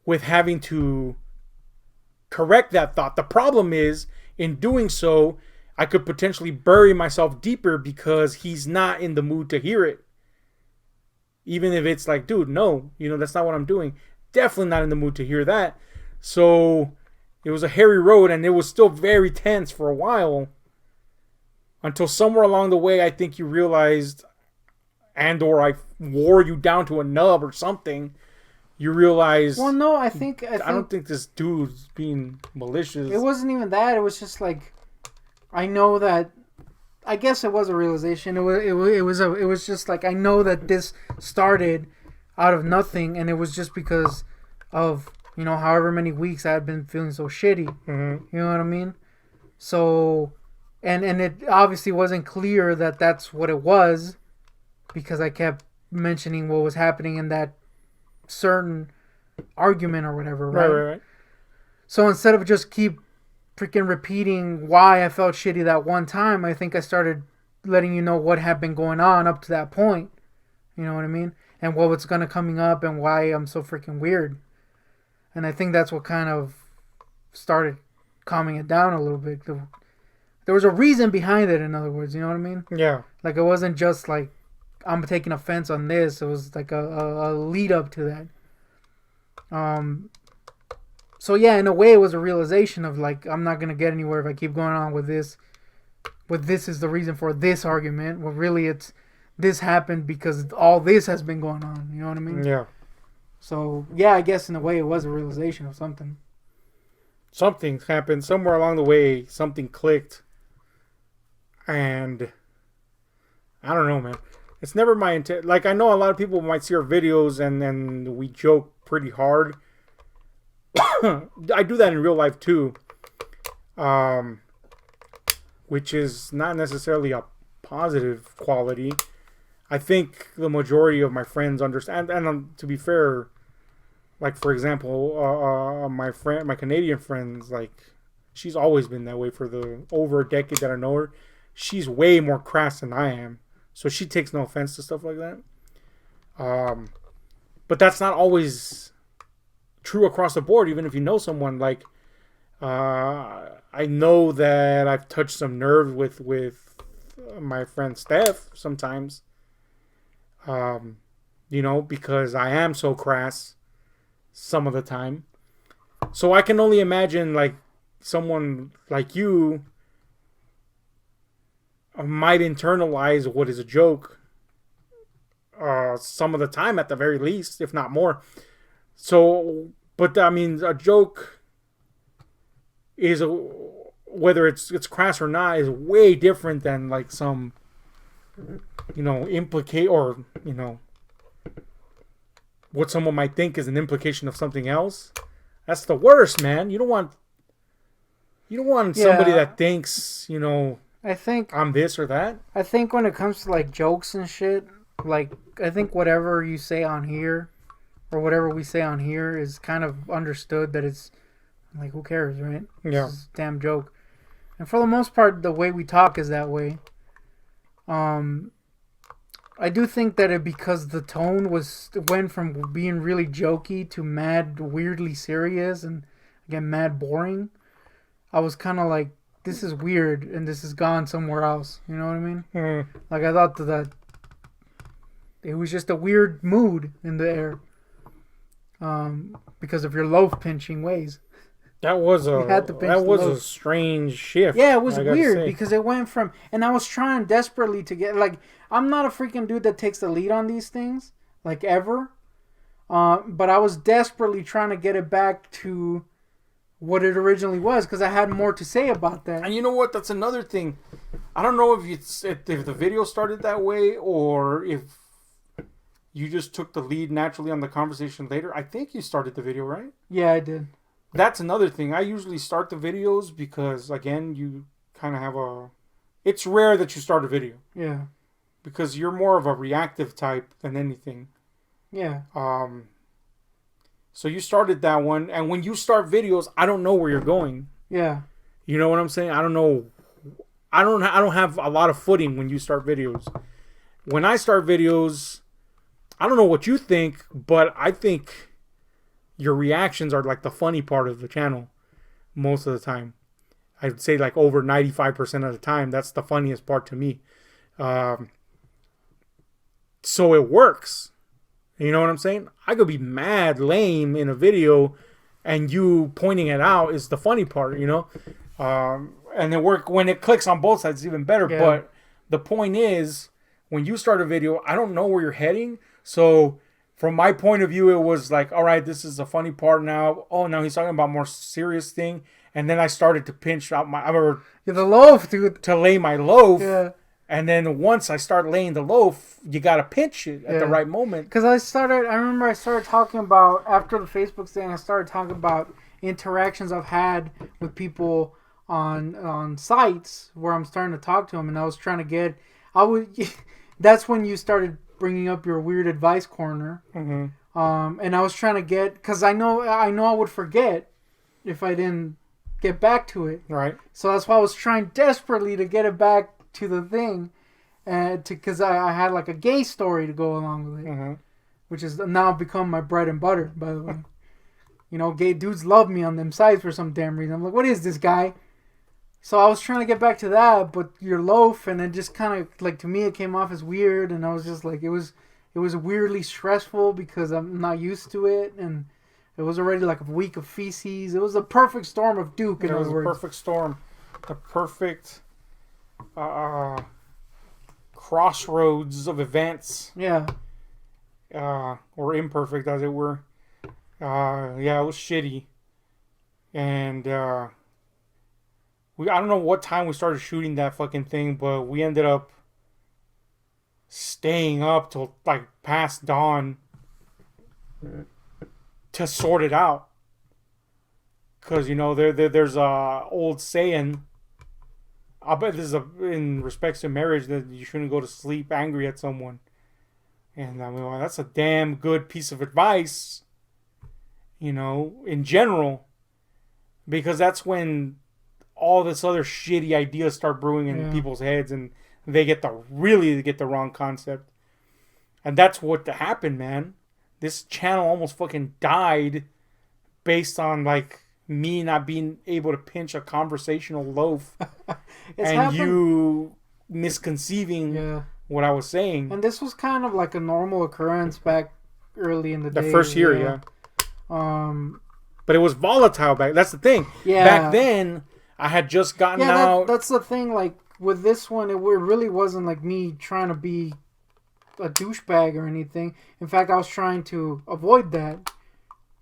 C: with having to correct that thought. The problem is, in doing so, I could potentially bury myself deeper because he's not in the mood to hear it. Even if it's like, dude, no, that's not what I'm doing. Definitely not in the mood to hear that. So it was a hairy road, and it was still very tense for a while. until somewhere along the way, I think you realized, and or I wore you down to a nub or something. You realize.
B: Well, no, I
C: don't think this dude's being malicious.
B: It wasn't even that. It was just like, I know that. I guess it was a realization. It was just like, I know that this started out of nothing, and it was just because of, you know, however many weeks I had been feeling so shitty.
C: Mm-hmm.
B: You know what I mean? So, and it obviously wasn't clear that that's what it was, because I kept mentioning what was happening in that certain argument or whatever, right?
C: Right.
B: So instead of just keep freaking repeating why I felt shitty that one time, I think I started letting you know what had been going on up to that point. You know what I mean? And what was gonna coming up and why I'm so freaking weird. And I think that's what kind of started calming it down a little bit. There was a reason behind it, in other words, you know what I mean?
C: Yeah.
B: Like, it wasn't just like, I'm taking offense on this. It was like a lead up to that. So yeah, in a way, it was a realization of like, I'm not gonna get anywhere if I keep going on with this. But this is the reason for this argument. Well, really, it's this happened because all this has been going on. You know what I mean?
C: Yeah.
B: So yeah, I guess in a way, it was a realization of something.
C: Something happened somewhere along the way. Something clicked, and I don't know, man. It's never my intent. Like, I know a lot of people might see our videos and we joke pretty hard. I do that in real life too, which is not necessarily a positive quality. I think the majority of my friends understand, and to be fair, like, for example, my Canadian friends, like, she's always been that way for the over a decade that I know her. She's way more crass than I am, so she takes no offense to stuff like that. But that's not always true across the board. Even if you know someone, like, I know that I've touched some nerves with my friend Steph sometimes. You know, because I am so crass some of the time. So I can only imagine, like, someone like you might internalize what is a joke some of the time, at the very least, if not more. So, but I mean, a joke is whether it's crass or not, is way different than like some, you know, implicate, or, you know, what someone might think is an implication of something else. That's the worst, man. You don't want somebody that thinks, you know,
B: I think
C: I'm this or that.
B: I think when it comes to like jokes and shit, like, I think whatever you say on here, or whatever we say on here, is kind of understood that it's like, who cares, right?
C: Yeah.
B: It's just a damn joke. And for the most part, the way we talk is that way. I do think that because the tone went from being really jokey to mad weirdly serious and again mad boring, I was kind of like, this is weird and this has gone somewhere else. You know what I mean? Like, I thought that it was just a weird mood in the air, because of your loaf pinching ways.
C: That was a strange shift.
B: Yeah, it was weird because it went from, and I was trying desperately to get, like, I'm not a freaking dude that takes the lead on these things, like, ever. But I was desperately trying to get it back to what it originally was, because I had more to say about that.
C: And you know what? That's another thing. I don't know if the video started that way, or if you just took the lead naturally on the conversation later. I think you started the video, right?
B: Yeah, I did.
C: That's another thing. I usually start the videos because, again, you kind of have it's rare that you start a video.
B: Yeah.
C: Because you're more of a reactive type than anything.
B: Yeah.
C: So you started that one, and when you start videos, I don't know where you're going.
B: Yeah.
C: You know what I'm saying? I don't know. I don't have a lot of footing when you start videos. When I start videos, I don't know what you think, but I think your reactions are like the funny part of the channel most of the time. I'd say like over 95% of the time, that's the funniest part to me. So it works. You know what I'm saying? I could be mad lame in a video, and you pointing it out is the funny part, you know? and it work when it clicks on both sides, it's even better.
B: Yeah.
C: But the point is, when you start a video, I don't know where you're heading. So from my point of view, it was like, all right, this is a funny part now. Oh, now he's talking about more serious thing. And then I started to pinch out or
B: the loaf, dude.
C: to lay my loaf.
B: Yeah.
C: And then once I start laying the loaf, you got to pinch it at the right moment.
B: Because I remember I started talking about, after the Facebook thing, I started talking about interactions I've had with people on sites where I'm starting to talk to them, and I was trying to get, that's when you started bringing up your weird advice corner.
C: Mm-hmm.
B: And I was trying to get, because I know I would forget if I didn't get back to it.
C: Right.
B: So that's why I was trying desperately to get it back to the thing, because I had like a gay story to go along with it,
C: Mm-hmm.
B: which has now become my bread and butter, by the way. You know, gay dudes love me on them sites for some damn reason. I'm like, what is this guy? So I was trying to get back to that, but your loaf, and it just kind of, like, to me, it came off as weird, and I was just like, it was weirdly stressful because I'm not used to it, and it was already like a week of feces. It was a perfect storm of Duke, in
C: It was
B: other
C: a
B: words.
C: perfect storm. The perfect crossroads of events.
B: Yeah.
C: Or imperfect, as it were. Yeah, it was shitty. And I don't know what time we started shooting that fucking thing, but we ended up staying up till like past dawn to sort it out. Because, you know, there's a old saying, I bet this is in respects to marriage, that you shouldn't go to sleep angry at someone. And I mean, well, that's a damn good piece of advice, you know, in general. Because that's when all this other shitty ideas start brewing in people's heads, and they get the wrong concept. And that's what happened, man. This channel almost fucking died based on, like, me not being able to pinch a conversational loaf and you misconceiving what I was saying.
B: And this was kind of like a normal occurrence back early in the day.
C: The first year, yeah. But it was volatile back. That's the thing.
B: Yeah.
C: Back then, I had just gotten out.
B: That's the thing. Like, with this one, it really wasn't like me trying to be a douchebag or anything. In fact, I was trying to avoid that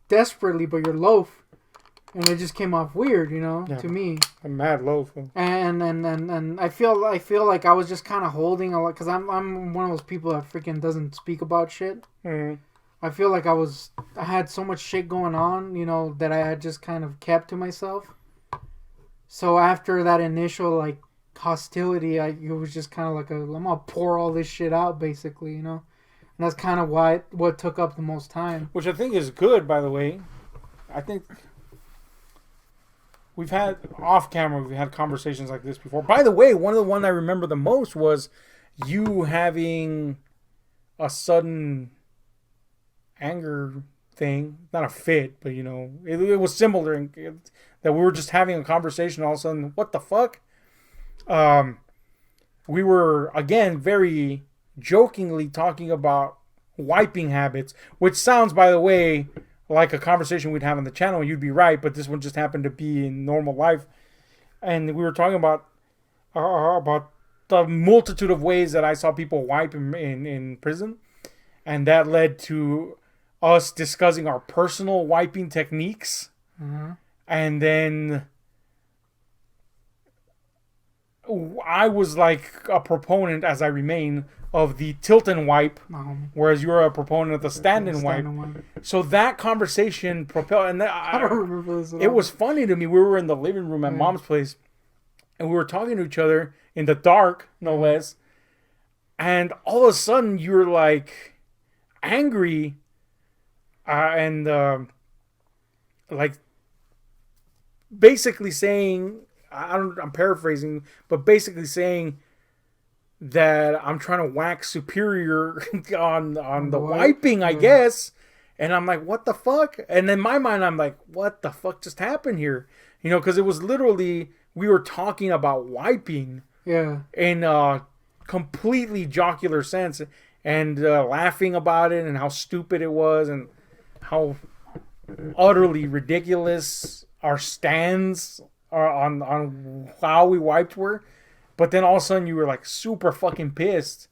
B: desperately, but your loaf, and it just came off weird, you know, to me.
C: A mad loaf.
B: And I feel like I was just kind of holding a lot, because I'm one of those people that freaking doesn't speak about shit.
C: Mm-hmm.
B: I feel like I had so much shit going on, you know, that I had just kind of kept to myself. So after that initial, like, hostility, it was just kind of like I'm gonna pour all this shit out, basically, you know. And that's kind of what took up the most time.
C: Which I think is good, by the way. I think we've had off camera, we've had conversations like this before. By the way, one of the ones I remember the most was you having a sudden anger thing, not a fit, but, you know, it was similar that we were just having a conversation. All of a sudden, what the fuck? We were, again, very jokingly talking about wiping habits, which sounds, by the way, like a conversation we'd have on the channel. You'd be right, but this one just happened to be in normal life. And we were talking about the multitude of ways that I saw people wipe in prison. And that led to us discussing our personal wiping techniques.
B: Mm-hmm.
C: And then I was like a proponent, as I remain, of the tilt and wipe, whereas you're a proponent of the stand and wipe. So that conversation propelled, and
B: I don't remember this at all.
C: It was funny to me. We were in the living room at Mom's place, and we were talking to each other in the dark, no less. And all of a sudden, you're like angry, and like basically saying, I'm paraphrasing, but basically saying that I'm trying to wax superior on the wiping, I guess. And I'm like, what the fuck? And in my mind, I'm like, what the fuck just happened here? You know, because it was literally, we were talking about wiping in a completely jocular sense, and laughing about it, and how stupid it was, and how utterly ridiculous our stands on how we wiped were, but then all of a sudden you were like super fucking pissed,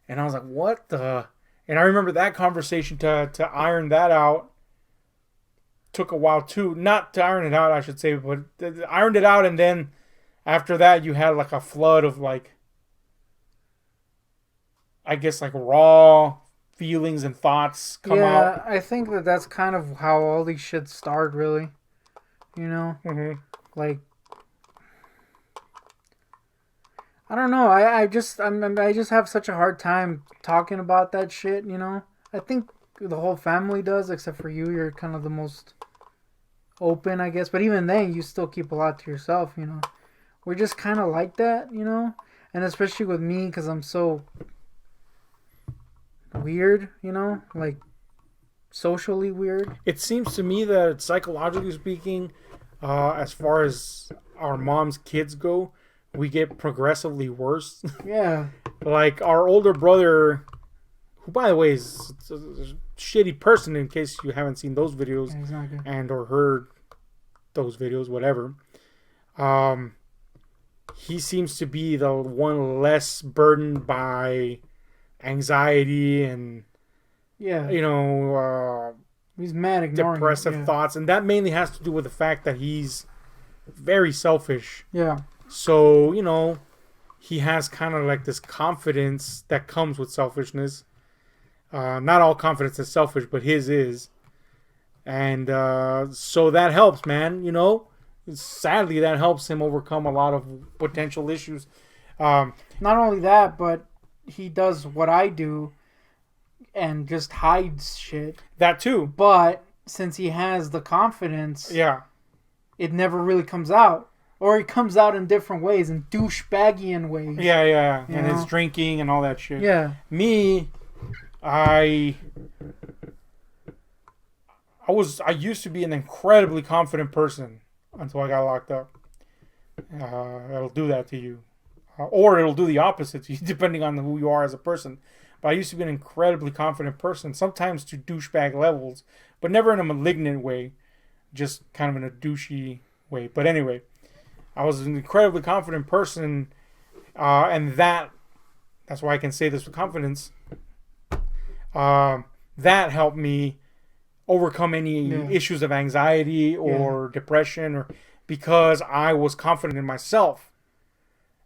C: and I was like, what the? And I remember that conversation to iron that out took a while too. Not to iron it out, I should say, but ironed it out, and then after that you had like a flood of like, I guess like raw feelings and thoughts come out.
B: Yeah, I think that's kind of how all these shit start, really. You know, like, I don't know. I just have such a hard time talking about that shit. You know, I think the whole family does, except for you. You're kind of the most open, I guess. But even then, you still keep a lot to yourself. You know, we're just kind of like that. You know, and especially with me, because I'm so weird. You know, like socially weird.
C: It seems to me that psychologically speaking, as far as our mom's kids go, we get progressively worse.
B: Yeah.
C: Like our older brother, who by the way is a shitty person in case you haven't seen those videos
B: He's not good.
C: and or heard those videos, whatever. He seems to be the one less burdened by anxiety and
B: Yeah. He's mad ignoring
C: depressive
B: it. Yeah.
C: thoughts, and that mainly has to do with the fact that he's very selfish.
B: Yeah.
C: So, he has kind of like this confidence that comes with selfishness. Not all confidence is selfish, but his is. And so that helps, man. Sadly, that helps him overcome a lot of potential issues.
B: Not only that, but he does what I do and just hides shit.
C: That too.
B: But since he has the confidence,
C: Yeah.
B: it never really comes out. Or it comes out in different ways, in douchebaggian ways.
C: Yeah.
B: You
C: And
B: know?
C: his drinking and all that shit.
B: Yeah.
C: Me, I used to be an incredibly confident person until I got locked up. It'll do that to you. Or it'll do the opposite to you, depending on who you are as a person. But I used to be an incredibly confident person, sometimes to douchebag levels, but never in a malignant way, just kind of in a douchey way. But anyway, I was an incredibly confident person, and that's why I can say this with confidence. That helped me overcome any issues of anxiety or depression, or because I was confident in myself.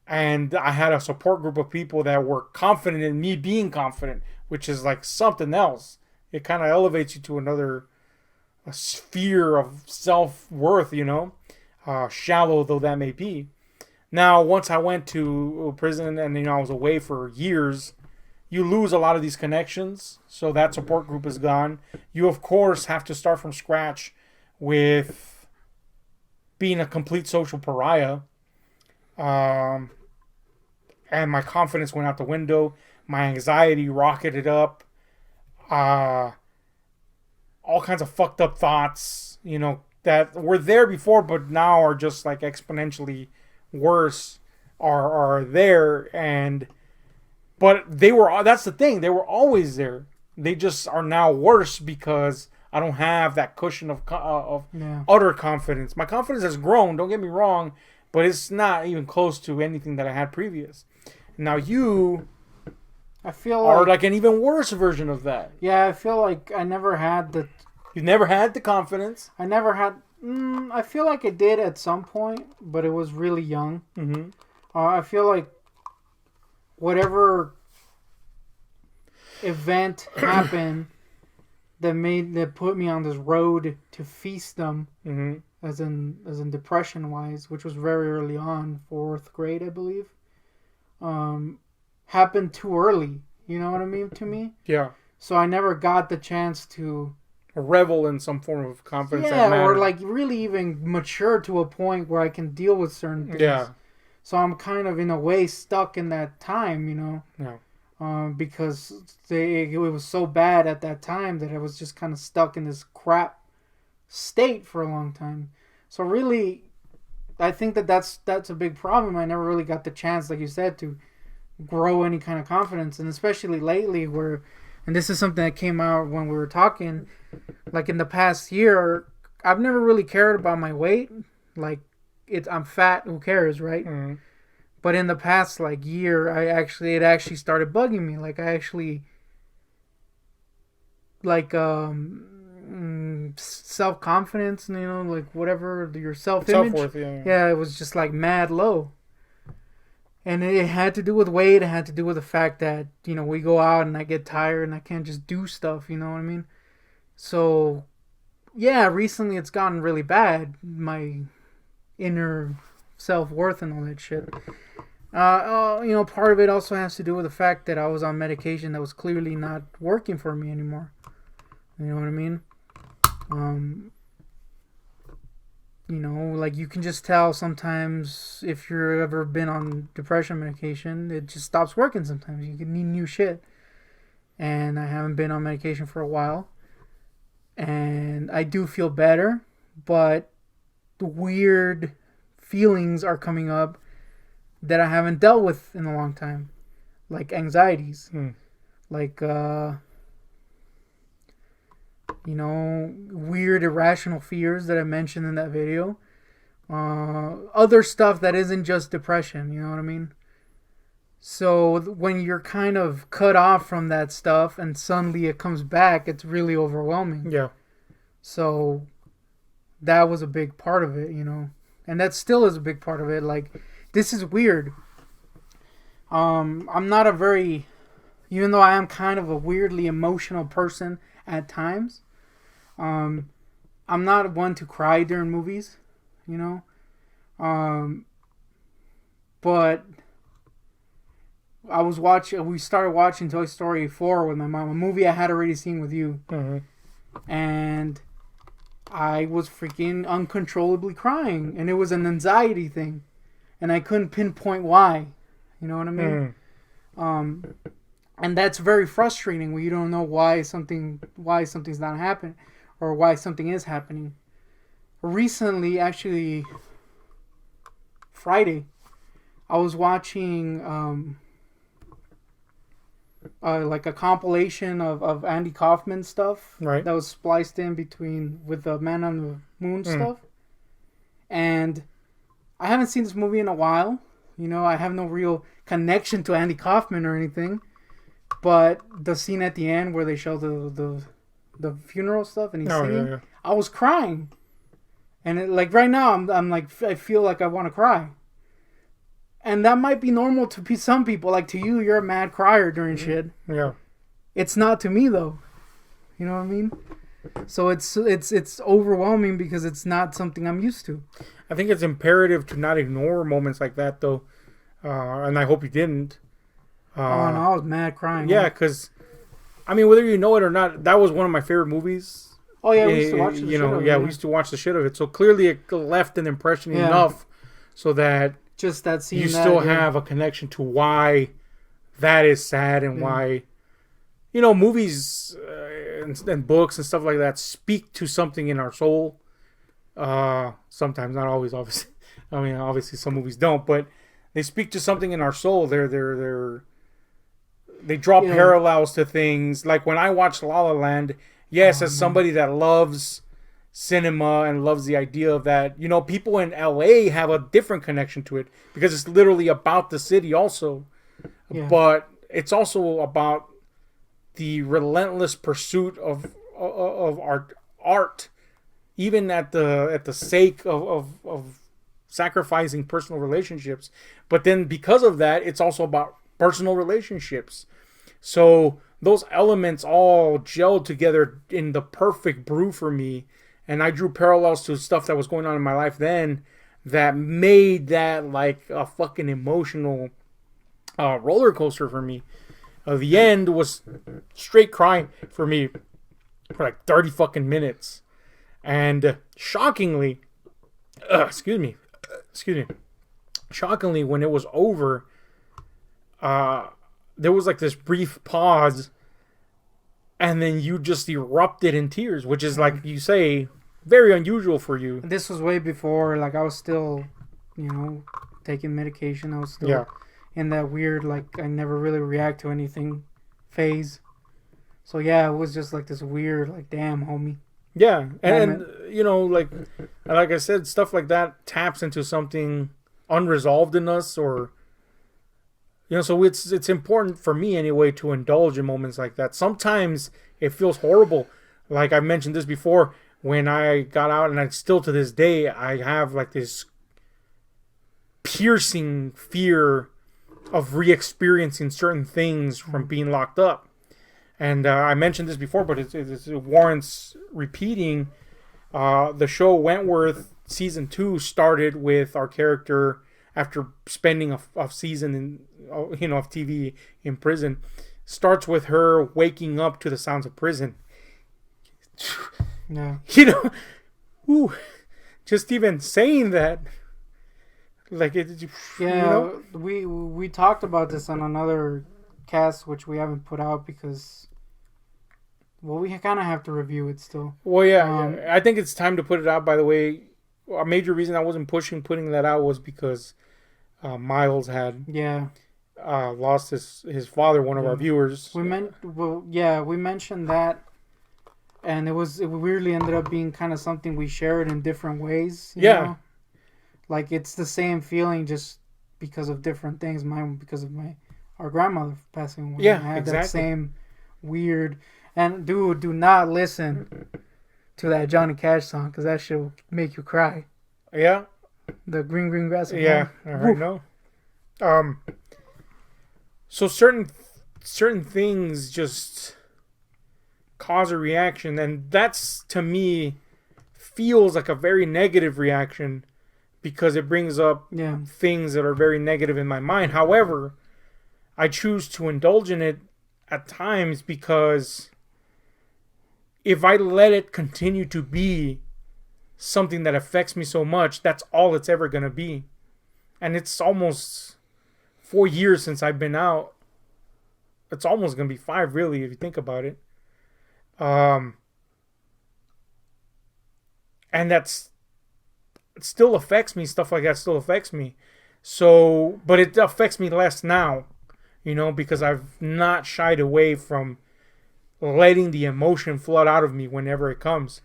C: And I had a support group of people that were confident in me being confident, which is like something else. It kind of elevates you to another sphere of self-worth, shallow though that may be. Now, once I went to prison and, I was away for years, you lose a lot of these connections. So that support group is gone. You, of course, have to start from scratch with being a complete social pariah. And my confidence went out the window. My anxiety rocketed up. All kinds of fucked up thoughts, that were there before, but now are just like exponentially worse, are there. But that's the thing. They were always there. They just are now worse because I don't have that cushion of utter confidence. My confidence has grown, don't get me wrong, but it's not even close to anything that I had previous. Now you
B: I feel
C: are like an even worse version of that.
B: Yeah, I feel like I never had the...
C: You've never had the confidence.
B: I never had... I feel like I did at some point, but it was really young.
C: Mm-hmm.
B: I feel like whatever event happened that put me on this road to feastdom, as in depression wise, which was very early on, 4th grade, I believe, happened too early. You know what I mean to me?
C: Yeah.
B: So I never got the chance to
C: revel in some form of confidence.
B: Yeah, or like really even mature to a point where I can deal with certain things.
C: Yeah.
B: So I'm kind of in a way stuck in that time,
C: Yeah.
B: Because it was so bad at that time that I was just kind of stuck in this crap state for a long time. So really, I think that's a big problem. I never really got the chance, like you said, to grow any kind of confidence, and especially lately and this is something that came out when we were talking, like in the past year, I've never really cared about my weight, like I'm fat. Who cares, right?
C: Mm-hmm.
B: But in the past like year, it actually started bugging me. Like I actually like self confidence, like whatever your self image.
C: Self-worth, yeah.
B: Yeah, it was just like mad low. And it had to do with weight. It had to do with the fact that, we go out and I get tired and I can't just do stuff, you know what I mean? So, yeah, recently it's gotten really bad. My inner self-worth and all that shit. Part of it also has to do with the fact that I was on medication that was clearly not working for me anymore. You know what I mean? Like you can just tell sometimes if you're ever been on depression medication, it just stops working sometimes. You can need new shit. And I haven't been on medication for a while. And I do feel better, but the weird feelings are coming up that I haven't dealt with in a long time. Like anxieties. Like, weird irrational fears that I mentioned in that video. Other stuff that isn't just depression, you know what I mean? So when you're kind of cut off from that stuff and suddenly it comes back, it's really overwhelming.
C: Yeah.
B: So that was a big part of it, and that still is a big part of it. Like, this is weird. I'm not even though I am kind of a weirdly emotional person at times, I'm not one to cry during movies, but we started watching Toy Story 4 with my mom, a movie I had already seen with you.
C: Mm-hmm.
B: And I was freaking uncontrollably crying, and it was an anxiety thing, and I couldn't pinpoint why. You know what I mean? And that's very frustrating when you don't know why something's not happening, or why something is happening. Recently, actually, Friday, I was watching like a compilation of Andy Kaufman stuff,
C: right,
B: that was spliced in between with the Man on the Moon stuff. And I haven't seen this movie in a while. I have no real connection to Andy Kaufman or anything. But the scene at the end where they show the funeral stuff and he's singing, yeah. I was crying. And right now I'm like, I feel like I want to cry. And that might be normal to some people. Like, to you, you're a mad crier during shit.
C: Yeah.
B: It's not to me, though. You know what I mean? So it's overwhelming because it's not something I'm used to.
C: I think it's imperative to not ignore moments like that, though. And I hope you didn't.
B: No, I was mad crying.
C: Yeah, because, whether you know it or not, that was one of my favorite movies.
B: Oh, yeah, we used to watch the shit of it.
C: Yeah, we used to watch the shit of it. So clearly it left an impression enough so that...
B: Just that scene.
C: You still have a connection to why that is sad and why, movies and books and stuff like that speak to something in our soul. Sometimes, not always, obviously. Obviously some movies don't, but they speak to something in our soul. They draw parallels to things. Like when I watch La La Land, yes, as somebody that loves cinema and loves the idea of that, people in LA have a different connection to it because it's literally about the city also. But it's also about the relentless pursuit of art, even at the sake of sacrificing personal relationships. But then because of that, it's also about personal relationships. So those elements all gelled together in the perfect brew for me. And I drew parallels to stuff that was going on in my life then that made that like a fucking emotional roller coaster for me. The end was straight crying for me for like 30 fucking minutes. And shockingly, shockingly, when it was over, there was like this brief pause. And then you just erupted in tears, which is, like you say, very unusual for you.
B: This was way before, I was still, taking medication. I was still in that weird, I never really react to anything phase. So, yeah, it was just, this weird, damn, homie.
C: Yeah, and
B: moment.
C: you know, like I said, stuff like that taps into something unresolved in us, or so it's important for me anyway to indulge in moments like that. Sometimes it feels horrible. Like I mentioned this before, when I got out, and I still to this day I have like this piercing fear of re-experiencing certain things from being locked up. And I mentioned this before, but it warrants repeating. The show Wentworth season 2 started with our character after spending a season in of TV in prison. Starts with her waking up to the sounds of prison.
B: Yeah.
C: Ooh, just even saying that, like it.
B: Yeah, we talked about this on another cast, which we haven't put out because, well, we kind of have to review it still.
C: Well, yeah, I think it's time to put it out. By the way, a major reason I wasn't putting that out was because Miles had lost his father, one of our viewers.
B: We mentioned that, and it weirdly ended up being kind of something we shared in different ways. You know? Like it's the same feeling, just because of different things. Mine because of our grandmother passing away.
C: Yeah,
B: I had
C: exactly.
B: that same weird. And dude, do not listen to that Johnny Cash song because that shit will make you cry.
C: Yeah.
B: The green grass.
C: Yeah, I know. So certain things just cause a reaction, and that's, to me, feels like a very negative reaction because it brings up things that are very negative in my mind. However, I choose to indulge in it at times because if I let it continue to be something that affects me so much, that's all it's ever going to be. And it's almost 4 years since I've been out. It's almost going to be 5, really, if you think about it. And it still affects me. Stuff like that still affects me. So, but it affects me less now, because I've not shied away from letting the emotion flood out of me whenever it comes.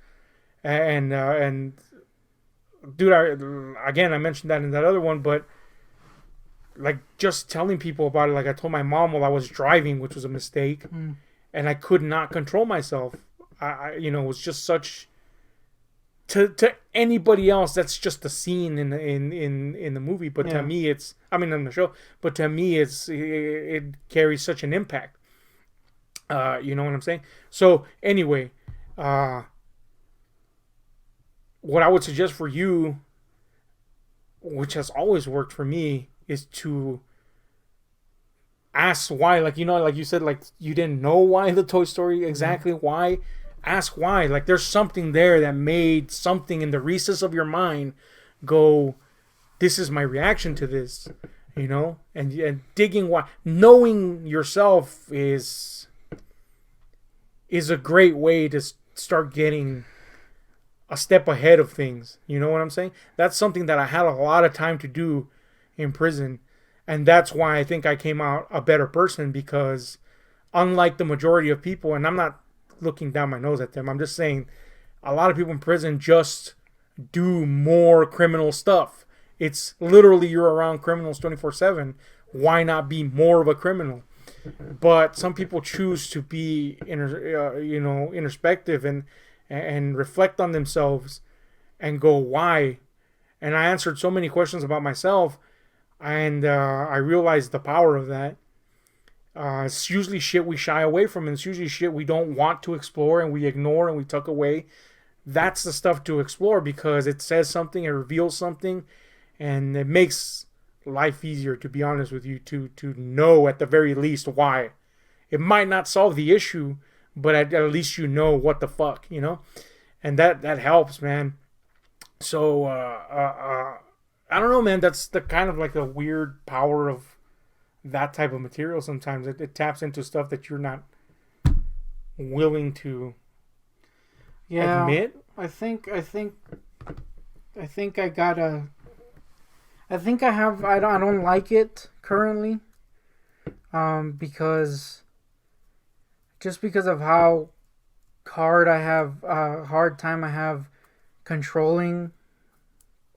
C: And dude, I mentioned that in that other one, but like just telling people about it, like I told my mom while I was driving, which was a mistake, and I could not control myself. It was just such to anybody else that's just a scene in the movie, but to me in the show, but to me it carries such an impact. You know what I'm saying? So anyway, what I would suggest for you, which has always worked for me, is to ask why. Like you said, like you didn't know why the Toy Story exactly why. Ask why. Like there's something there that made something in the recess of your mind go, this is my reaction to this, and digging why. Knowing yourself is a great way to start getting a step ahead of things. You know what I'm saying? That's something that I had a lot of time to do in prison, and that's why I think I came out a better person, because unlike the majority of people, and I'm not looking down my nose at them, I'm just saying a lot of people in prison just do more criminal stuff. It's literally you're around criminals 24/7. Why not be more of a criminal? But some people choose to be introspective and reflect on themselves and go, why? And I answered so many questions about myself, and I realized the power of that. It's usually shit we shy away from, and it's usually shit we don't want to explore, and we ignore and we tuck away. That's the stuff to explore because it says something, it reveals something, and it makes life easier, to be honest with you, to know at the very least why. It might not solve the issue, but at least you know what the fuck, and that helps, man. So I don't know, man. That's the kind of like the weird power of that type of material. Sometimes it taps into stuff that you're not willing to admit.
B: I don't like it currently, because of how hard time I have controlling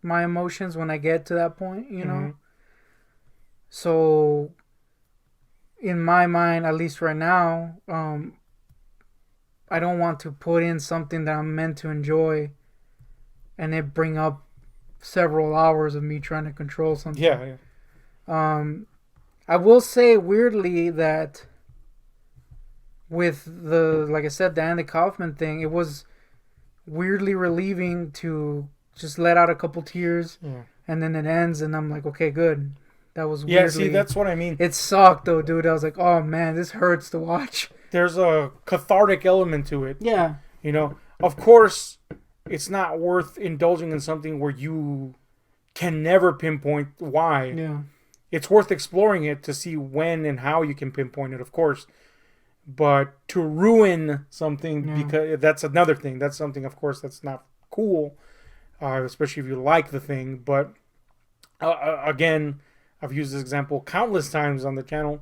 B: my emotions when I get to that point, you know. So in my mind, at least right now, I don't want to put in something that I'm meant to enjoy and it bring up several hours of me trying to control something.
C: Yeah.
B: I will say weirdly that with like I said, the Andy Kaufman thing, it was weirdly relieving to just let out a couple tears, and then it ends, and I'm like, okay, good. That was weirdly...
C: Yeah, see, that's what I mean.
B: It sucked, though, dude. I was like, oh, man, this hurts to watch.
C: There's a cathartic element to it.
B: Yeah.
C: You know, of course, it's not worth indulging in something where you can never pinpoint why.
B: Yeah.
C: It's worth exploring it to see when and how you can pinpoint it, of course. But to ruin something, because that's another thing. That's something, of course, that's not cool, especially if you like the thing. But again, I've used this example countless times on the channel.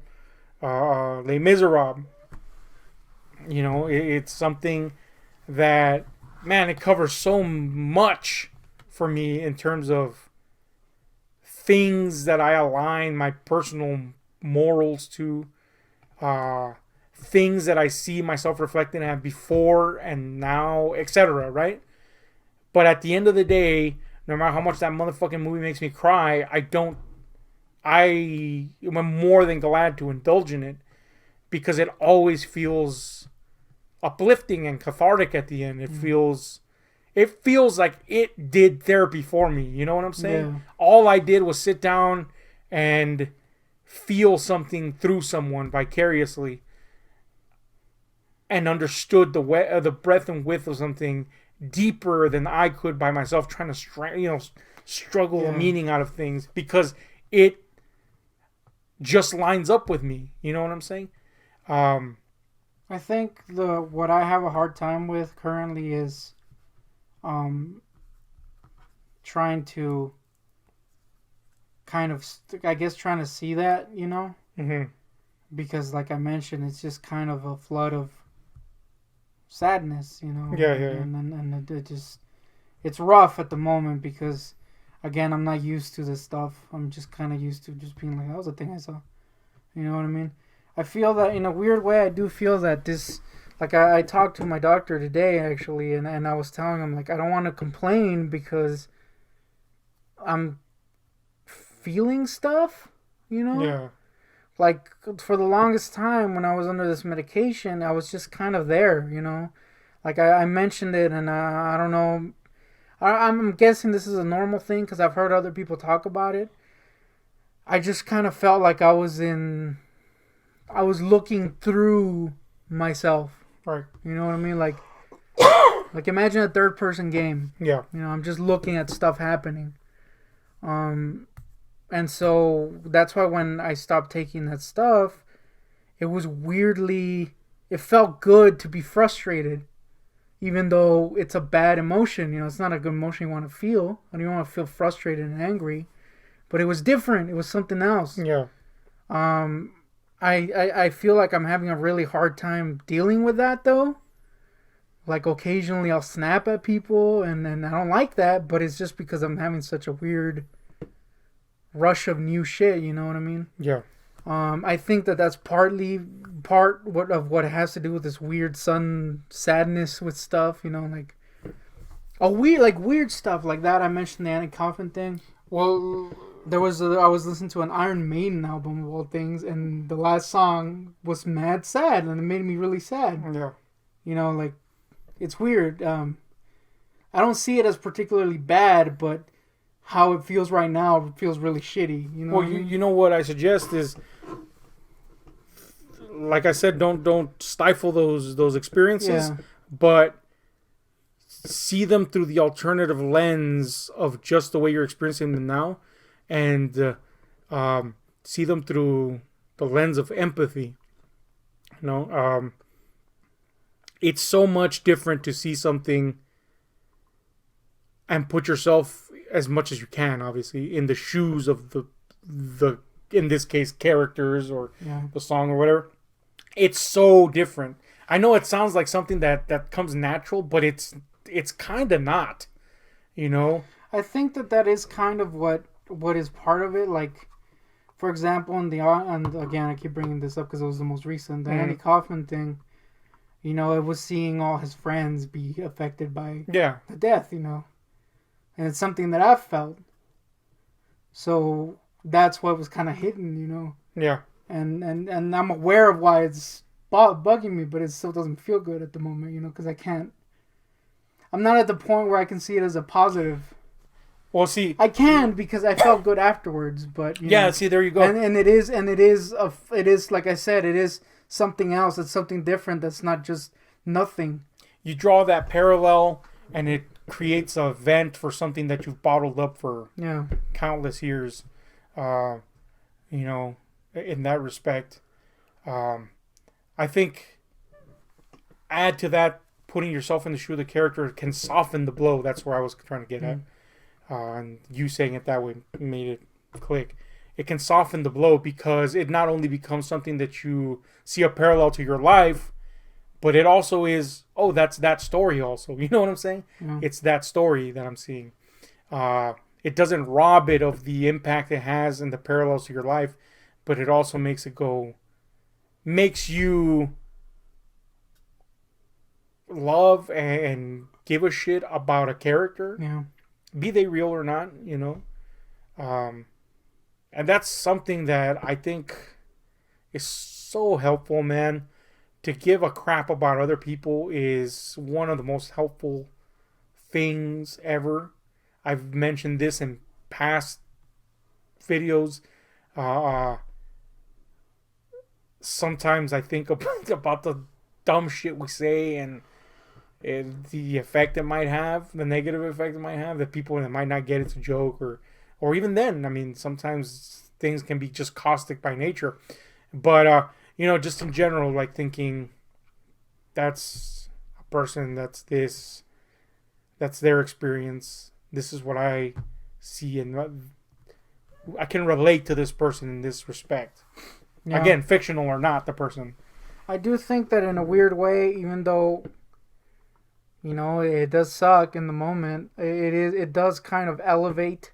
C: Les Miserables. You know, it's something that, man, it covers so much for me in terms of things that I align my personal morals to, things that I see myself reflecting at before and now, etc., right? But at the end of the day, no matter how much that motherfucking movie makes me cry, I am more than glad to indulge in it because it always feels uplifting and cathartic at the end. It feels like it did therapy for me. You know what I'm saying?
B: Yeah.
C: All I did was sit down and feel something through someone vicariously and understood the breadth and width of something deeper than I could by myself, trying to struggle the meaning out of things because it just lines up with me. You know what I'm saying?
B: I think what I have a hard time with currently is trying to kind of, I guess, trying to see that, you know?
C: Mm-hmm.
B: Because, like I mentioned, it's just kind of a flood of sadness, you know?
C: Yeah.
B: And it just, it's rough at the moment because, again, I'm not used to this stuff. I'm just kind of used to just being like, that was a thing I saw. You know what I mean? I feel that in a weird way, I do feel that this, like I talked to my doctor today actually, and I was telling him, like, I don't want to complain because I'm feeling stuff, you know?
C: Yeah.
B: Like, for the longest time when I was under this medication, I was just kind of there, you know? Like, I mentioned it, and I don't know. I'm guessing this is a normal thing because I've heard other people talk about it. I just kind of felt like I was looking through myself.
C: Right.
B: You know what I mean? Like imagine a third person game.
C: Yeah.
B: You know, I'm just looking at stuff happening. And so that's why when I stopped taking that stuff, it felt good to be frustrated. Even though it's a bad emotion, you know, it's not a good emotion you want to feel. I don't want to feel frustrated and angry. But it was different. It was something else.
C: Yeah.
B: I feel like I'm having a really hard time dealing with that, though. Like, occasionally I'll snap at people, and I don't like that, but it's just because I'm having such a weird rush of new shit, you know what I mean?
C: Yeah.
B: I think that's part of what has to do with this weird sun sadness with stuff, you know, like weird stuff like that. I mentioned the Andy Kaufman thing.
C: Well,
B: I was listening to an Iron Maiden album of all things, and the last song was mad sad, and it made me really sad.
C: Yeah.
B: You know, like, it's weird. I don't see it as particularly bad, but how it feels right now, it feels really shitty. You know.
C: Well, you know what I suggest is, like I said, don't stifle those experiences, but see them through the alternative lens of just the way you're experiencing them now, and see them through the lens of empathy. You know, it's so much different to see something and put yourself, as much as you can, obviously, in the shoes of the in this case, characters or the song or whatever. It's so different. I know it sounds like something that comes natural, but it's kind of not. You know.
B: I think that is kind of what is part of it. Like, for example, and again, I keep bringing this up because it was the most recent, the Andy Kaufman thing. You know, it was seeing all his friends be affected by the death. You know, and it's something that I've felt. So that's what was kind of hidden. You know.
C: Yeah.
B: And I'm aware of why it's bugging me, but it still doesn't feel good at the moment. You know, because I can't. I'm not at the point where I can see it as a positive.
C: Well, see,
B: I can because I felt good afterwards, but you know,
C: see, there you go.
B: and it is like I said, it is something else. It's something different. That's not just nothing.
C: You draw that parallel, and it creates a vent for something that you've bottled up for countless years. You know, in that respect, I think add to that, putting yourself in the shoe of the character can soften the blow. That's where I was trying to get at. And you saying it that way made it click. It can soften the blow because it not only becomes something that you see a parallel to your life, but it also is, oh, that's that story also. You know what I'm saying? Yeah. It's that story that I'm seeing. It doesn't rob it of the impact it has and the parallels to your life, but it also makes you love and give a shit about a character.
B: Yeah.
C: Be they real or not, you know. And that's something that I think is so helpful, man. To give a crap about other people is one of the most helpful things ever. I've mentioned this in past videos. Sometimes I think about the dumb shit we say and the effect it might have, the negative effect it might have, that people that might not get it's a joke, or even then, I mean, sometimes things can be just caustic by nature. But, you know, just in general, like thinking that's a person, that's their experience. This is what I see, and I can relate to this person in this respect. Yeah. Again, fictional or not, the person.
B: I do think that in a weird way, even though, you know, it does suck in the moment, it does kind of elevate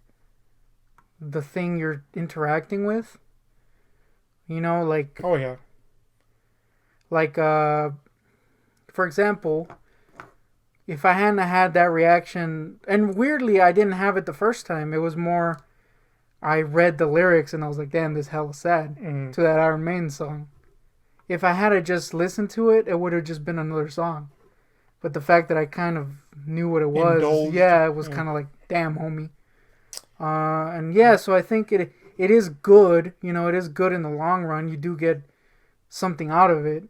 B: the thing you're interacting with. You know, like...
C: Oh, yeah.
B: Like, for example, if I hadn't had that reaction... And weirdly, I didn't have it the first time. It was more... I read the lyrics and I was like, damn, this is hella sad. To that Iron Maiden song. If I had just listened to it, it would have just been another song. But the fact that I kind of knew what it was, it was kind of like, damn, homie. And yeah, so I think it is good. You know, it is good in the long run. You do get something out of it.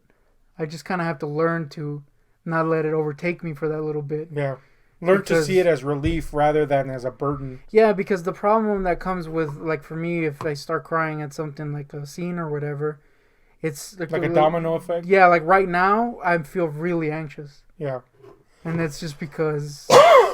B: I just kind of have to learn to not let it overtake me for that little bit.
C: Yeah. Learn to see it as relief rather than as a burden.
B: Yeah, because the problem that comes with, like, for me, if I start crying at something like a scene or whatever, it's
C: like a domino effect?
B: Yeah, like right now, I feel really anxious.
C: Yeah.
B: And it's just because,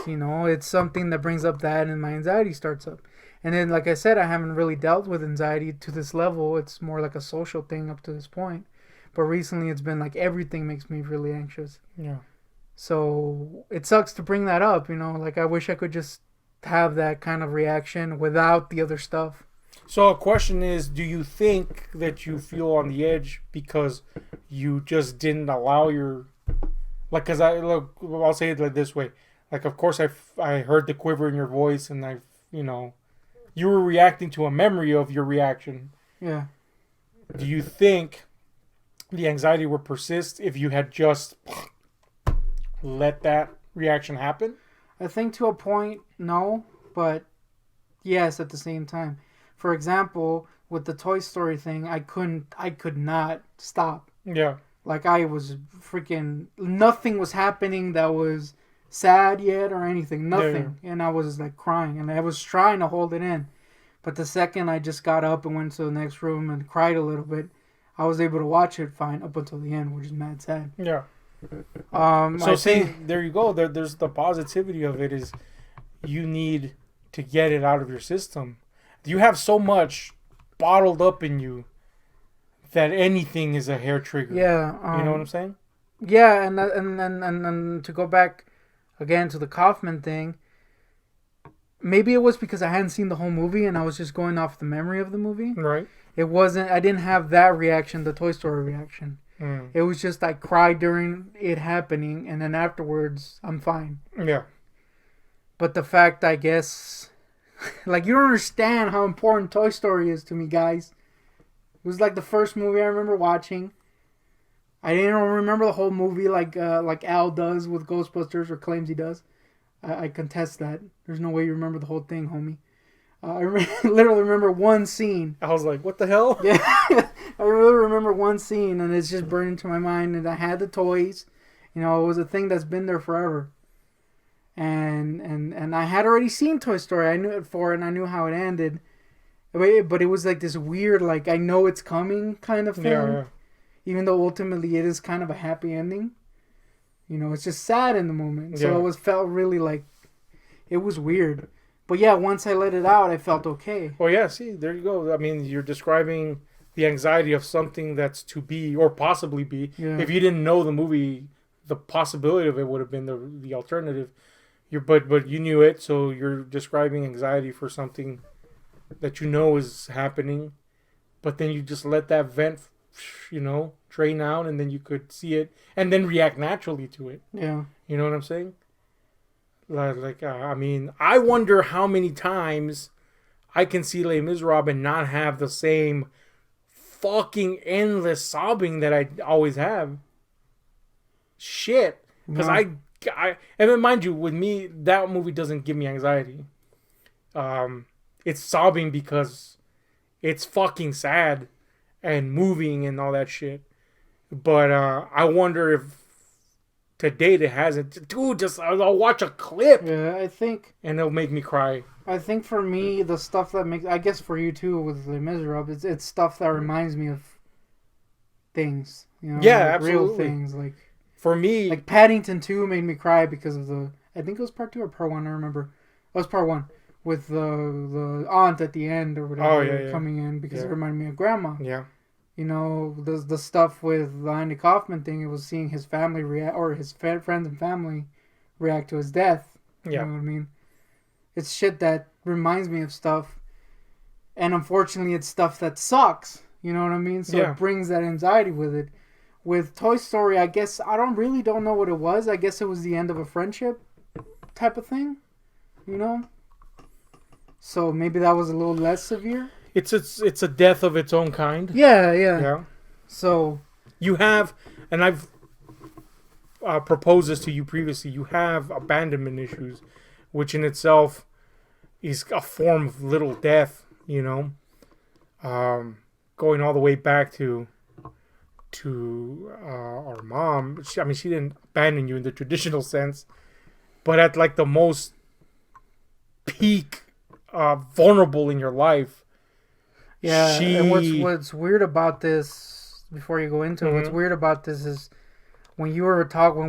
B: you know, it's something that brings up that and my anxiety starts up. And then, like I said, I haven't really dealt with anxiety to this level. It's more like a social thing up to this point. But recently it's been like everything makes me really anxious.
C: Yeah.
B: So it sucks to bring that up, you know. Like I wish I could just have that kind of reaction without the other stuff.
C: So a question is, do you think that you feel on the edge because you just didn't allow your... Like, because I'll say it like this way. Like, of course, I heard the quiver in your voice, and you were reacting to a memory of your reaction.
B: Yeah.
C: Do you think the anxiety would persist if you had just let that reaction happen?
B: I think to a point, no, but yes at the same time. For example, with the Toy Story thing, I could not stop.
C: Yeah.
B: Like, I was freaking... Nothing was happening that was sad yet or anything. Nothing. Yeah. And I was, like, crying. And I was trying to hold it in. But the second I just got up and went to the next room and cried a little bit, I was able to watch it fine up until the end, which is mad sad.
C: Yeah. So, there you go. There's the positivity of it is you need to get it out of your system. You have so much bottled up in you that anything is a hair trigger.
B: Yeah.
C: You know what I'm saying?
B: Yeah, and to go back again to the Kaufman thing, maybe it was because I hadn't seen the whole movie and I was just going off the memory of the movie.
C: Right.
B: It wasn't. I didn't have that reaction, the Toy Story reaction.
C: Mm.
B: It was just I cried during it happening, and then afterwards I'm fine.
C: Yeah.
B: But the fact, I guess, like you don't understand how important Toy Story is to me, guys. It was like the first movie I remember watching. I didn't remember the whole movie like Al does with Ghostbusters, or claims he does. I contest that. There's no way you remember the whole thing, homie. Literally remember one scene.
C: I was like, what the hell?
B: Yeah, I really remember one scene, and it's just burned into my mind. And I had the toys. You know, it was a thing that's been there forever. And I had already seen Toy Story. I knew it for, and I knew how it ended. But it was like this weird, like I know it's coming kind of thing.
C: Yeah.
B: Even though ultimately it is kind of a happy ending. You know, it's just sad in the moment. So
C: Yeah.
B: it was felt really like it was weird. But yeah, once I let it out, I felt okay.
C: Well, yeah, see, there you go. I mean, you're describing the anxiety of something that's to be or possibly be.
B: Yeah.
C: If you didn't know the movie, the possibility of it would have been the alternative. But you knew it, so you're describing anxiety for something that you know is happening. But then you just let that vent, drain out, and then you could see it and then react naturally to it.
B: Yeah.
C: You know what I'm saying? I mean, I wonder how many times I can see Les Miserables and not have the same fucking endless sobbing that I always have. Shit. Because
B: Yeah.
C: and then mind you, with me, that movie doesn't give me anxiety. It's sobbing because it's fucking sad and moving and all that shit. But I wonder if to date it hasn't. Dude, just I'll watch a clip
B: Yeah,
C: and it'll make me cry.
B: I think for me, the stuff that makes, I guess for you too with Les Miserables, it's stuff that reminds me of things. You know,
C: Yeah,
B: like
C: absolutely.
B: real things.
C: For me,
B: Like Paddington 2 made me cry because of I think it was part 2 or part 1, I remember. It was part 1 with the aunt at the end or whatever
C: Oh, yeah.
B: coming in because
C: Yeah.
B: it reminded me of grandma.
C: yeah,
B: You know, the stuff with the Andy Kaufman thing, it was seeing his family react, or his friends and family react to his death. You
C: yeah,
B: know what I mean? It's shit that reminds me of stuff. And unfortunately, it's stuff that sucks. You know what I mean? So
C: Yeah.
B: it brings that anxiety with it. With Toy Story, I guess, I don't know what it was. I guess it was the end of a friendship type of thing. You know? So maybe that was a little less severe.
C: it's a death of its own kind.
B: Yeah.
C: Yeah.
B: So,
C: You have, and I've proposed this to you previously. You have abandonment issues, which in itself is a form of little death. You know, going all the way back to our mom. She didn't abandon you in the traditional sense, but at like the most peak, vulnerable in your life.
B: yeah.
C: She-
B: And what's weird about this, before you go into it, what's
C: Mhm.
B: weird about this is when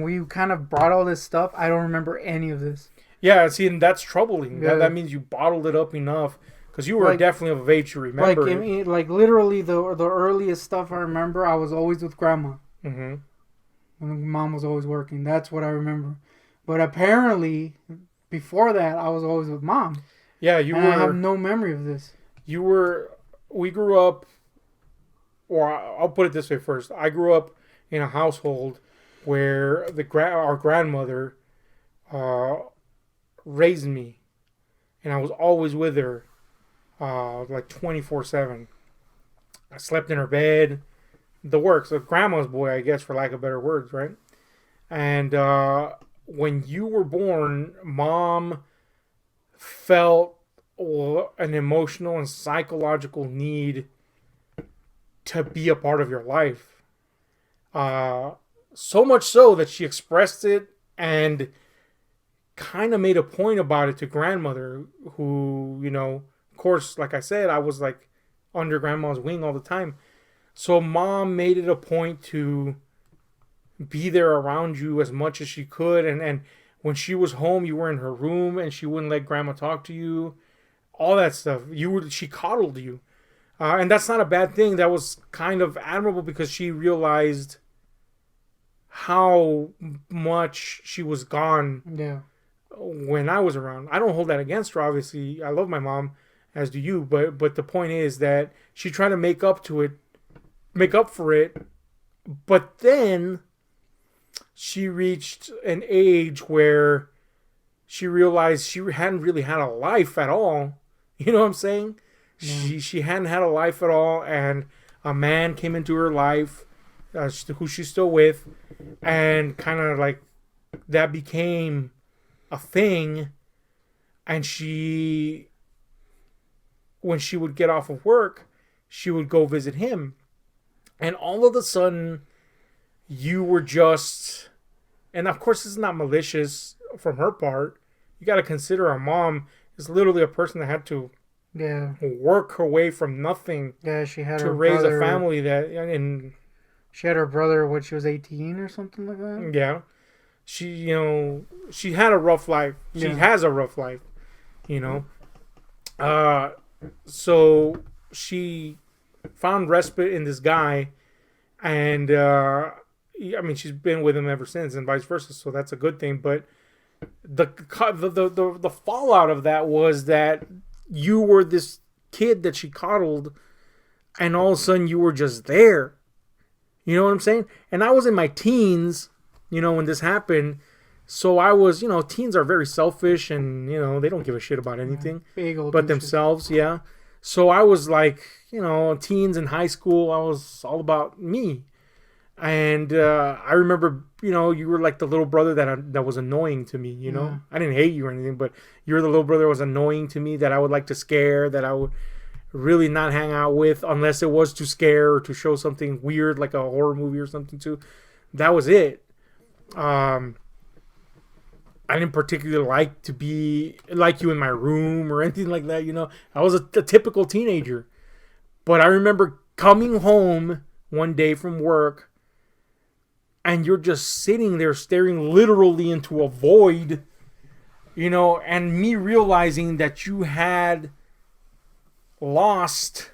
B: we kind of brought all this stuff, I don't remember any of this.
C: Yeah, see, and that's troubling.
B: Yeah.
C: That means you bottled it up enough because you were
B: Like-
C: definitely of age to remember
B: Like, I
C: it.
B: mean, like literally the earliest stuff I remember, I was always with grandma.
C: Mm-hmm.
B: And mom was always working. That's what I remember. But apparently, before that, I was always with mom.
C: Yeah, you
B: And I have
C: were.
B: no memory of this.
C: You were. We grew up, or I'll put it this way first. I grew up in a household where our grandmother raised me, and I was always with her, like 24/7. I slept in her bed, the works. A grandma's boy, I guess, for lack of better words, right? And when you were born, mom felt an emotional and psychological need to be a part of your life. So much so that she expressed it and kind of made a point about it to grandmother, who, of course, like I said, I was like under grandma's wing all the time. So mom made it a point to be there around you as much as she could. And when she was home, you were in her room and she wouldn't let grandma talk to you. All that stuff. She coddled you. And that's not a bad thing. That was kind of admirable because she realized how much she was gone
B: Yeah.
C: when I was around. I don't hold that against her, obviously. I love my mom, as do you, but the point is that she tried to make up for it, but then she reached an age where she realized she hadn't really had a life at all. You know what I'm saying? Yeah. She hadn't had a life at all, and a man came into her life, who she's still with, and kind of like that became a thing. And when she would get off of work, she would go visit him, and all of a sudden, you were just, and of course, this is not malicious from her part. You got to consider our mom is literally a person that had to work her way from nothing.
B: Yeah, she had
C: to raise a family and
B: she had her brother when she was 18 or something like that.
C: Yeah, she had a rough life. She has a rough life, So she found respite in this guy, and she's been with him ever since, and vice versa. So that's a good thing. But the fallout of that was that you were this kid that she coddled, and all of a sudden you were just there. You know what I'm saying? And I was in my teens, when this happened. So I was, teens are very selfish, and they don't give a shit about anything but themselves. Yeah. So I was like, teens in high school, I was all about me. And I remember, you were like the little brother that was annoying to me, Yeah. I didn't hate you or anything, but you were the little brother that was annoying to me, that I would like to scare, that I would really not hang out with unless it was to scare or to show something weird, like a horror movie or something too. That was it. I didn't particularly like to be like you in my room or anything like that, I was a typical teenager. But I remember coming home one day from work, and you're just sitting there staring literally into a void, and me realizing that you had lost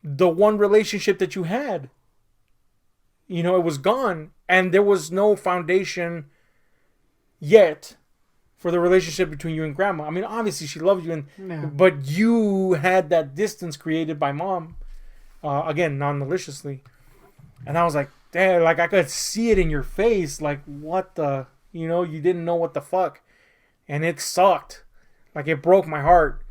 C: the one relationship that you had. It was gone, and there was no foundation yet for the relationship between you and grandma. I mean, obviously she loved you, but you had that distance created by mom, again, non-maliciously. And I was like, damn, like I could see it in your face, like what the, you didn't know what the fuck, and it sucked, like it broke my heart,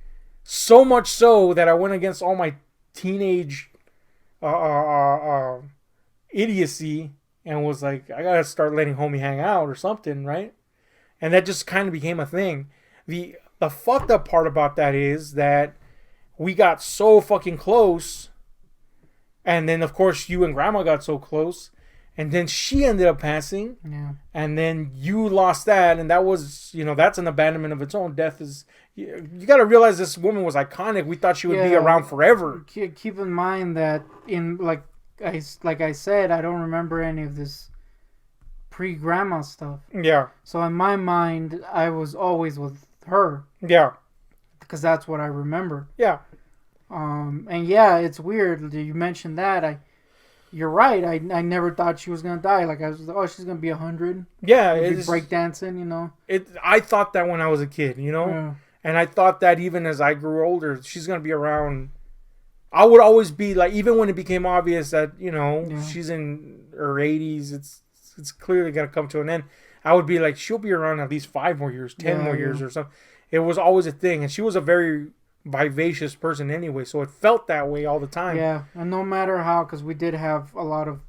C: so much so that I went against all my teenage idiocy and was like, I gotta start letting homie hang out or something, right? And that just kind of became a thing. The fucked up part about that is that we got so fucking close, and then of course you and grandma got so close, and then she ended up passing, and then you lost that, and that was, that's an abandonment of its own. Death is, you got to realize this woman was iconic. We thought she would be around forever.
B: Keep in mind that like I said, I don't remember any of this pre-grandma stuff. Yeah. So in my mind, I was always with her. Yeah. Because that's what I remember. Yeah. And yeah, it's weird. You mentioned that. You're right. I never thought she was gonna die. Like I was like, oh, she's gonna be 100. Yeah. It's breakdancing,
C: I thought that when I was a kid, Yeah. And I thought that even as I grew older, she's gonna be around. I would always be like, even when it became obvious that she's in her 80s, it's clearly gonna come to an end. I would be like, she'll be around at least 5 more years, 10 more years, or something. It was always a thing, and she was a very vivacious person anyway, so it felt that way all the time.
B: Yeah, and no matter how, because we did have a lot of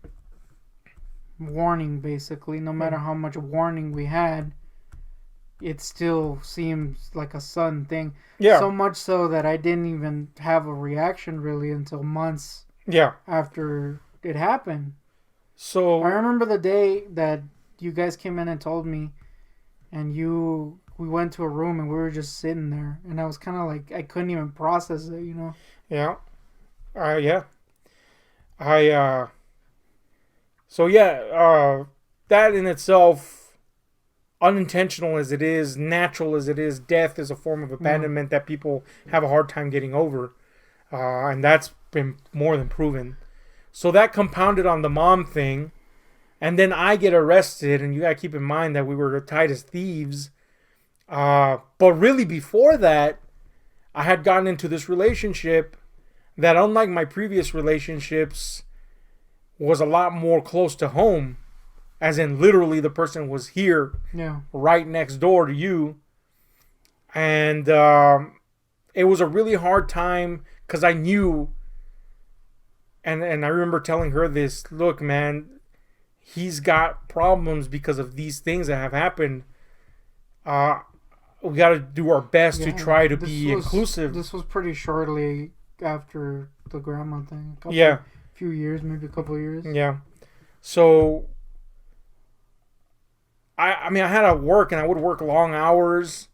B: warning, basically. No matter how much warning we had, it still seems like a sudden thing. Yeah. So much so that I didn't even have a reaction really until months. After it happened. So I remember the day that you guys came in and told me, and we went to a room and we were just sitting there, and I was kind of like, I couldn't even process it,
C: Yeah. Yeah. So yeah, that in itself, unintentional as it is, natural as it is, death is a form of abandonment that people have a hard time getting over. And that's been more than proven. So that compounded on the mom thing. And then I get arrested, and you gotta keep in mind that we were tied as thieves. But really, before that, I had gotten into this relationship that, unlike my previous relationships, was a lot more close to home. As in, literally, the person was here, right next door to you. And it was a really hard time because I knew, and I remember telling her this, look, man, he's got problems because of these things that have happened. We got to do our best to try to be inclusive.
B: This was pretty shortly after the grandma thing. Few years, maybe a couple of years.
C: Yeah. So, I mean, I had to work, and I would work long hours.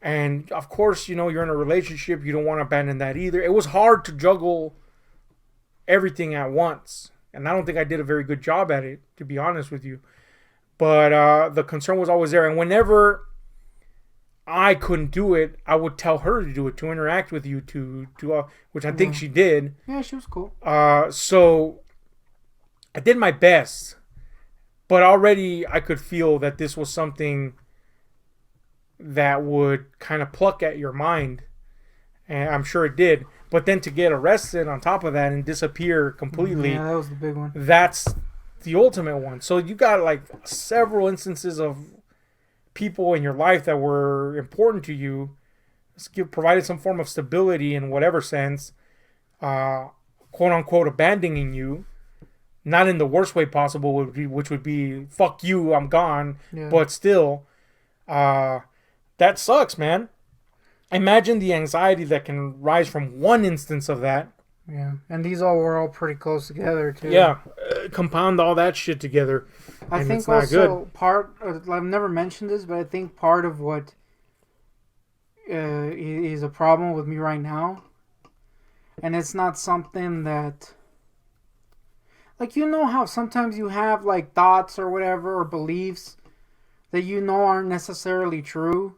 C: And, of course, you know, you're in a relationship. You don't want to abandon that either. It was hard to juggle everything at once. And I don't think I did a very good job at it, to be honest with you. But the concern was always there. And whenever I couldn't do it, I would tell her to do it, to interact with you, which I think she did.
B: Yeah, she was cool.
C: So I did my best, but already I could feel that this was something that would kind of pluck at your mind, and I'm sure it did. But then to get arrested on top of that and disappear completely,
B: yeah, that was the big one.
C: That's the ultimate one. So you got like several instances of people in your life that were important to you, provided some form of stability in whatever sense, quote unquote abandoning you, not in the worst way possible, which would be fuck you, I'm gone. But still, that sucks, man. Imagine the anxiety that can rise from one instance of that.
B: Yeah, and these were all pretty close together too.
C: Yeah, compound all that shit together.
B: I think also I've never mentioned this, but I think part of what is a problem with me right now, and it's not something that, like, you know how sometimes you have like thoughts or whatever, or beliefs that you know aren't necessarily true,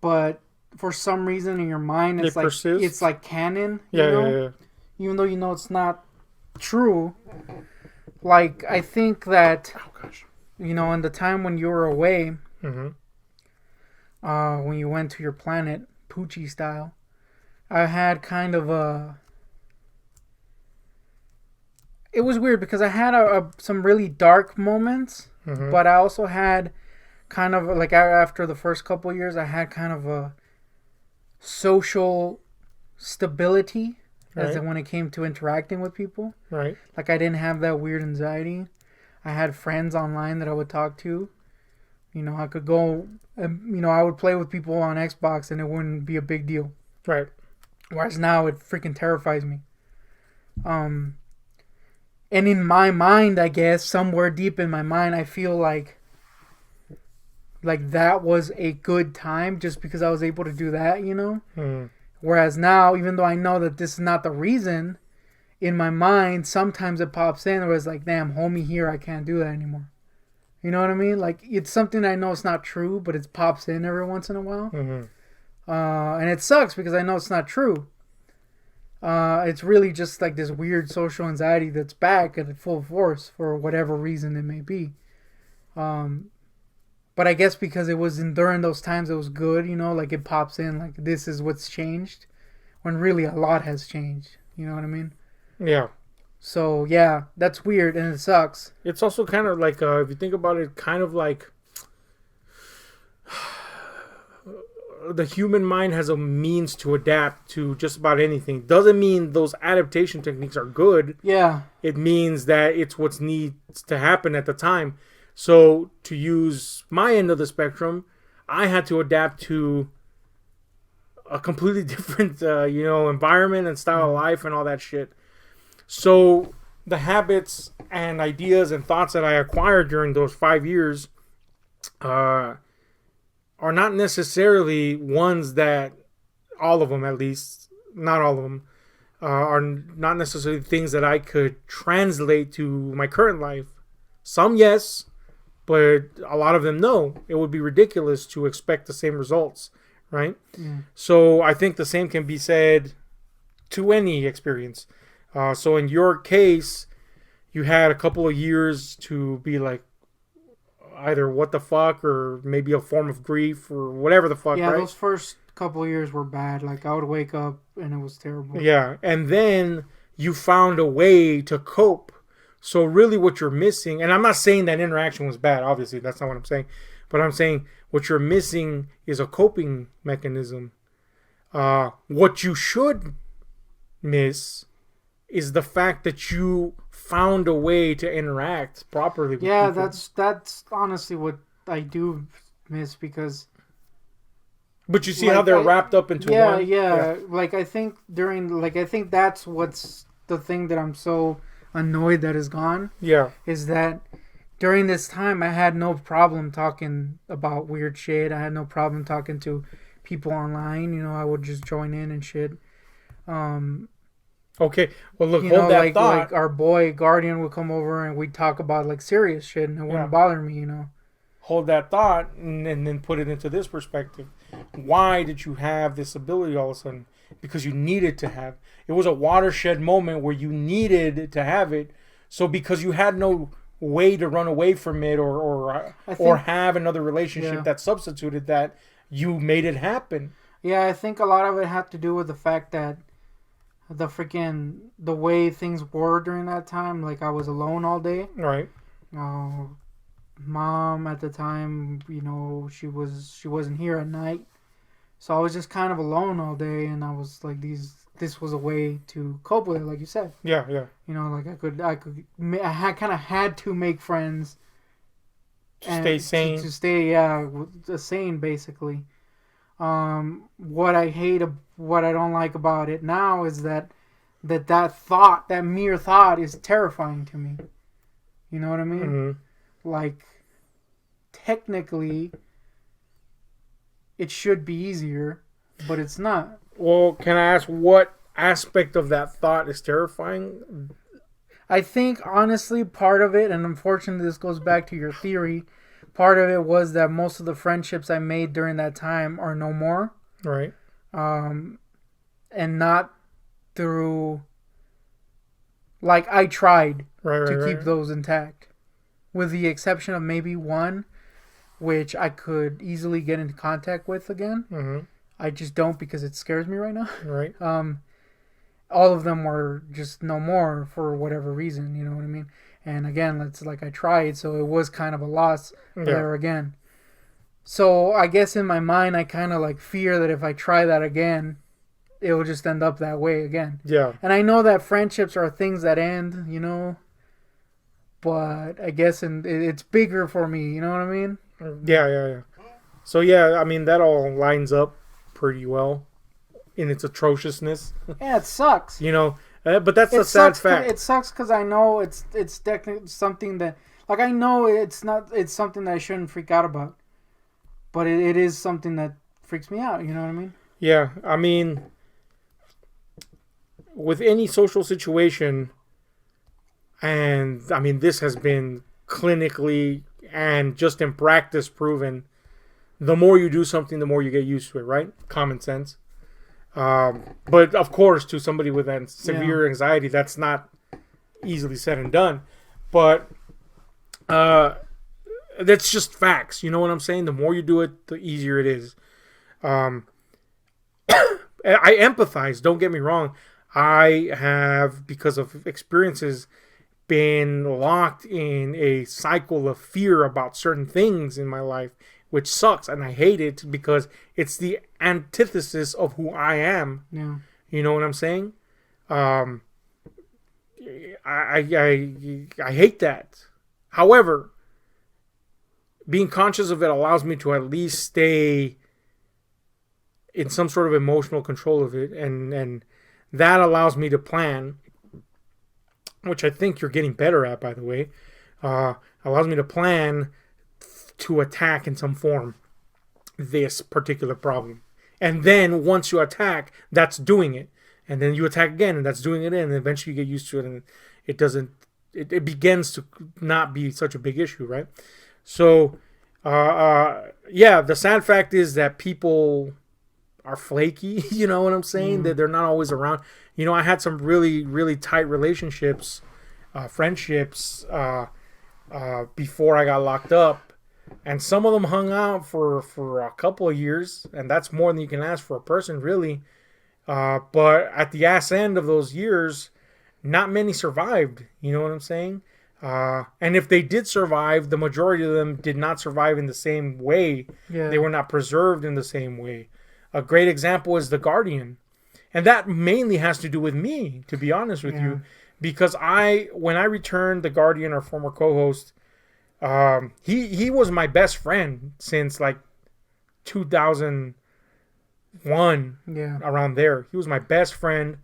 B: but for some reason in your mind it's like canon.
C: Yeah.
B: Even though you know it's not true. Like, I think that, you know, in the time when you were away, when you went to your planet, Poochie style, I had kind of a... It was weird because I had some really dark moments, but I also had kind of, like, after the first couple of years, I had kind of a social stability. As in when it came to interacting with people.
C: Right.
B: Like, I didn't have that weird anxiety. I had friends online that I would talk to. You know, I could go, you know, I would play with people on Xbox and it wouldn't be a big deal.
C: Right.
B: Whereas now it freaking terrifies me. And in my mind, I guess, somewhere deep in my mind, I feel like that was a good time just because I was able to do that, you know? Whereas now, even though I know that this is not the reason, in my mind, sometimes it pops in where it's like, damn, homie here, I can't do that anymore. You know what I mean? Like, it's something I know it's not true, but it pops in every once in a while. And it sucks because I know it's not true. It's really just like this weird social anxiety that's back at full force for whatever reason it may be. But I guess because it was during those times it was good, you know, like it pops in, like this is what's changed, when really a lot has changed. You know what I mean?
C: Yeah.
B: So, yeah, that's weird and it sucks.
C: It's also kind of like, if you think about it, kind of like the human mind has a means to adapt to just about anything. Doesn't mean those adaptation techniques are good.
B: Yeah.
C: It means that it's what needs to happen at the time. So, to use my end of the spectrum, I had to adapt to a completely different, you know, environment and style of life and all that shit. So, the habits and ideas and thoughts that I acquired during those 5 years are not necessarily ones that, all of them at least, not all of them, are not necessarily things that I could translate to my current life. Some, yes. But a lot of them, no. It would be ridiculous to expect the same results, right? So I think the same can be said to any experience. So in your case, you had a couple of years to be like either what the fuck or maybe a form of grief or whatever the fuck,
B: Yeah,
C: right?
B: those first couple of years were bad. Like, I would wake up and it was terrible.
C: Yeah, and then you found a way to cope. So really what you're missing, and I'm not saying that interaction was bad, obviously, that's not what I'm saying, but I'm saying what you're missing is a coping mechanism. What you should miss is the fact that you found a way to interact properly with
B: Yeah,
C: people.
B: that's honestly what I do miss, because
C: But you see
B: like,
C: how they're wrapped up into one?
B: yeah. Like, I think that's what's the thing that I'm so annoyed that is gone,
C: Yeah.
B: is that during this time I had no problem talking about weird shit. I had no problem talking to people online. You know, I would just join in and shit.
C: Okay. Well, look,
B: You
C: hold
B: know,
C: that
B: like
C: thought.
B: our boy Guardian would come over and we'd talk about like serious shit, and it wouldn't bother me. You know.
C: Hold that thought and then put it into this perspective. Why did you have this ability all of a sudden? Because you needed to have. It was a watershed moment where you needed to have it. So because you had no way to run away from it or have another relationship that substituted that, you made it happen.
B: Yeah, I think a lot of it had to do with the fact that the way things were during that time. Like, I was alone all day.
C: Right.
B: Mom at the time, you know, she wasn't here at night, so I was just kind of alone all day, and I was like, this was a way to cope with it, like you said.
C: Yeah.
B: You know, like I kind of had to make friends
C: To stay sane.
B: to stay sane, basically. What I don't like about it now is that mere thought is terrifying to me. You know what I mean?
C: Mm-hmm.
B: Like, technically, it should be easier, but it's not.
C: Well, can I ask what aspect of that thought is terrifying?
B: I think, honestly, part of it, and unfortunately this goes back to your theory, part of it was that most of the friendships I made during that time are no more.
C: Right.
B: And not through... Like, I tried to keep those intact. With the exception of maybe one, which I could easily get into contact with again.
C: Mm-hmm.
B: I just don't, because it scares me right now.
C: Right.
B: All of them were just no more for whatever reason, you know what I mean? And again, I tried, so it was kind of a loss there again. So I guess in my mind, I kind of like fear that if I try that again, it will just end up that way again.
C: Yeah.
B: And I know that friendships are things that end, you know, but I guess it's bigger for me, you know what I mean?
C: Yeah. So yeah, I mean that all lines up pretty well in its atrociousness.
B: Yeah, it sucks.
C: You know, but that's a sad fact.
B: It sucks because I know it's technically something that, like, I know it's something that I shouldn't freak out about, but it is something that freaks me out. You know what I mean?
C: Yeah, I mean, with any social situation, and I mean this has been clinically and just in practice proven, the more you do something, the more you get used to it, right? Common sense. But of course, to somebody with that severe anxiety, that's not easily said and done. But that's just facts. You know what I'm saying? The more you do it, the easier it is. I empathize. Don't get me wrong. I have, because of experiences, been locked in a cycle of fear about certain things in my life, which sucks, and I hate it because it's the antithesis of who I am.
B: Yeah.
C: You know what I'm saying? I hate that. However, being conscious of it allows me to at least stay in some sort of emotional control of it, and that allows me to plan, which I think you're getting better at, by the way. Allows me to plan to attack in some form this particular problem. And then once you attack, that's doing it. And then you attack again, and that's doing it, and eventually you get used to it, and it begins to not be such a big issue, right? So, the sad fact is that people are flaky, you know what I'm saying? That they're not always around. You know, I had some really, really tight relationships friendships before I got locked up, and some of them hung out for a couple of years, and that's more than you can ask for a person, really. But at the ass end of those years, not many survived. You know what I'm saying? And if they did survive, the majority of them did not survive in the same way.
B: Yeah.
C: They were not preserved in the same way. A great example is The Guardian. And that mainly has to do with me, to be honest with you. Because when I returned The Guardian, our former co-host, he was my best friend since like 2001, around there. He was my best friend.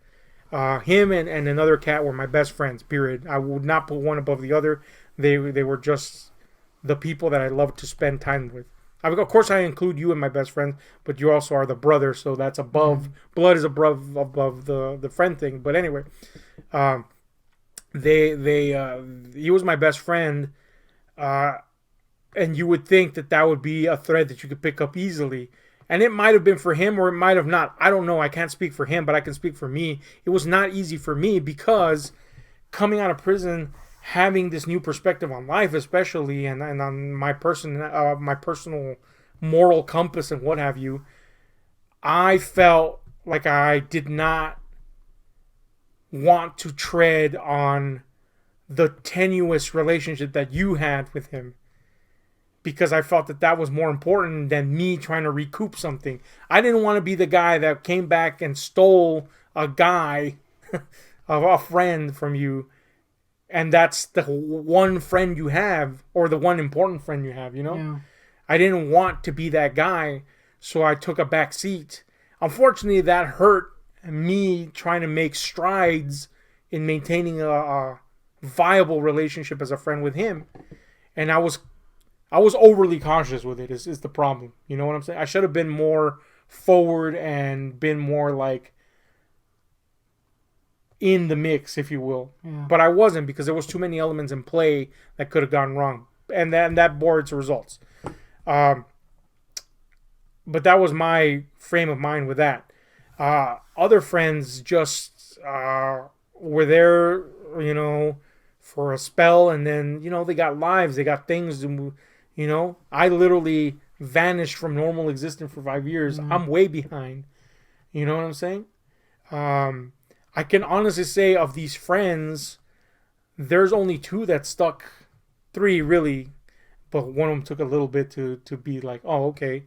C: Him and another cat were my best friends, period. I would not put one above the other. They were just the people that I loved to spend time with. Of course, I include you in my best friends, but you also are the brother, so that's above. Blood is above the friend thing. But anyway, he was my best friend, and you would think that would be a thread that you could pick up easily. And it might have been for him or it might have not. I don't know. I can't speak for him, but I can speak for me. It was not easy for me because coming out of prison, having this new perspective on life, especially, and on my personal moral compass and what have you, I felt like I did not want to tread on the tenuous relationship that you had with him, because I felt that was more important than me trying to recoup something. I didn't want to be the guy that came back and stole a guy, a friend from you, and that's the one friend you have, or the one important friend you have, you know?
B: Yeah.
C: I didn't want to be that guy, so I took a back seat. Unfortunately, that hurt me trying to make strides in maintaining a viable relationship as a friend with him. And I was overly cautious with it, is the problem. You know what I'm saying? I should have been more forward and been more like in the mix, if you will.
B: Yeah.
C: But I wasn't, because there was too many elements in play that could have gone wrong. And that bore its results. But that was my frame of mind with that. Other friends just were there, you know, for a spell, and then, you know, they got lives, they got things, and, you know, I literally vanished from normal existence for 5 years. I'm way behind. You know what I'm saying? I can honestly say of these friends, there's only 2 that stuck. 3 really, but one of them took a little bit to be like, oh, okay.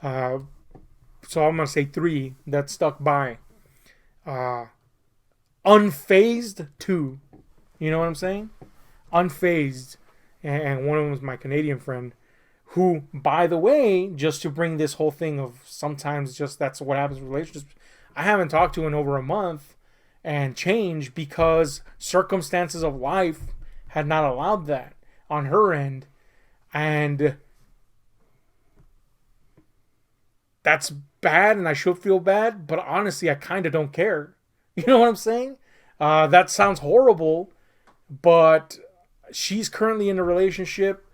C: So I'm gonna say 3 that stuck by. Unfazed 2. You know what I'm saying? Unfazed. And one of them was my Canadian friend, who, by the way, just to bring this whole thing of sometimes just that's what happens in relationships, I haven't talked to in over a month and change because circumstances of life had not allowed that on her end. And that's bad, and I should feel bad, but honestly, I kind of don't care. You know what I'm saying? That sounds horrible, but she's currently in a relationship.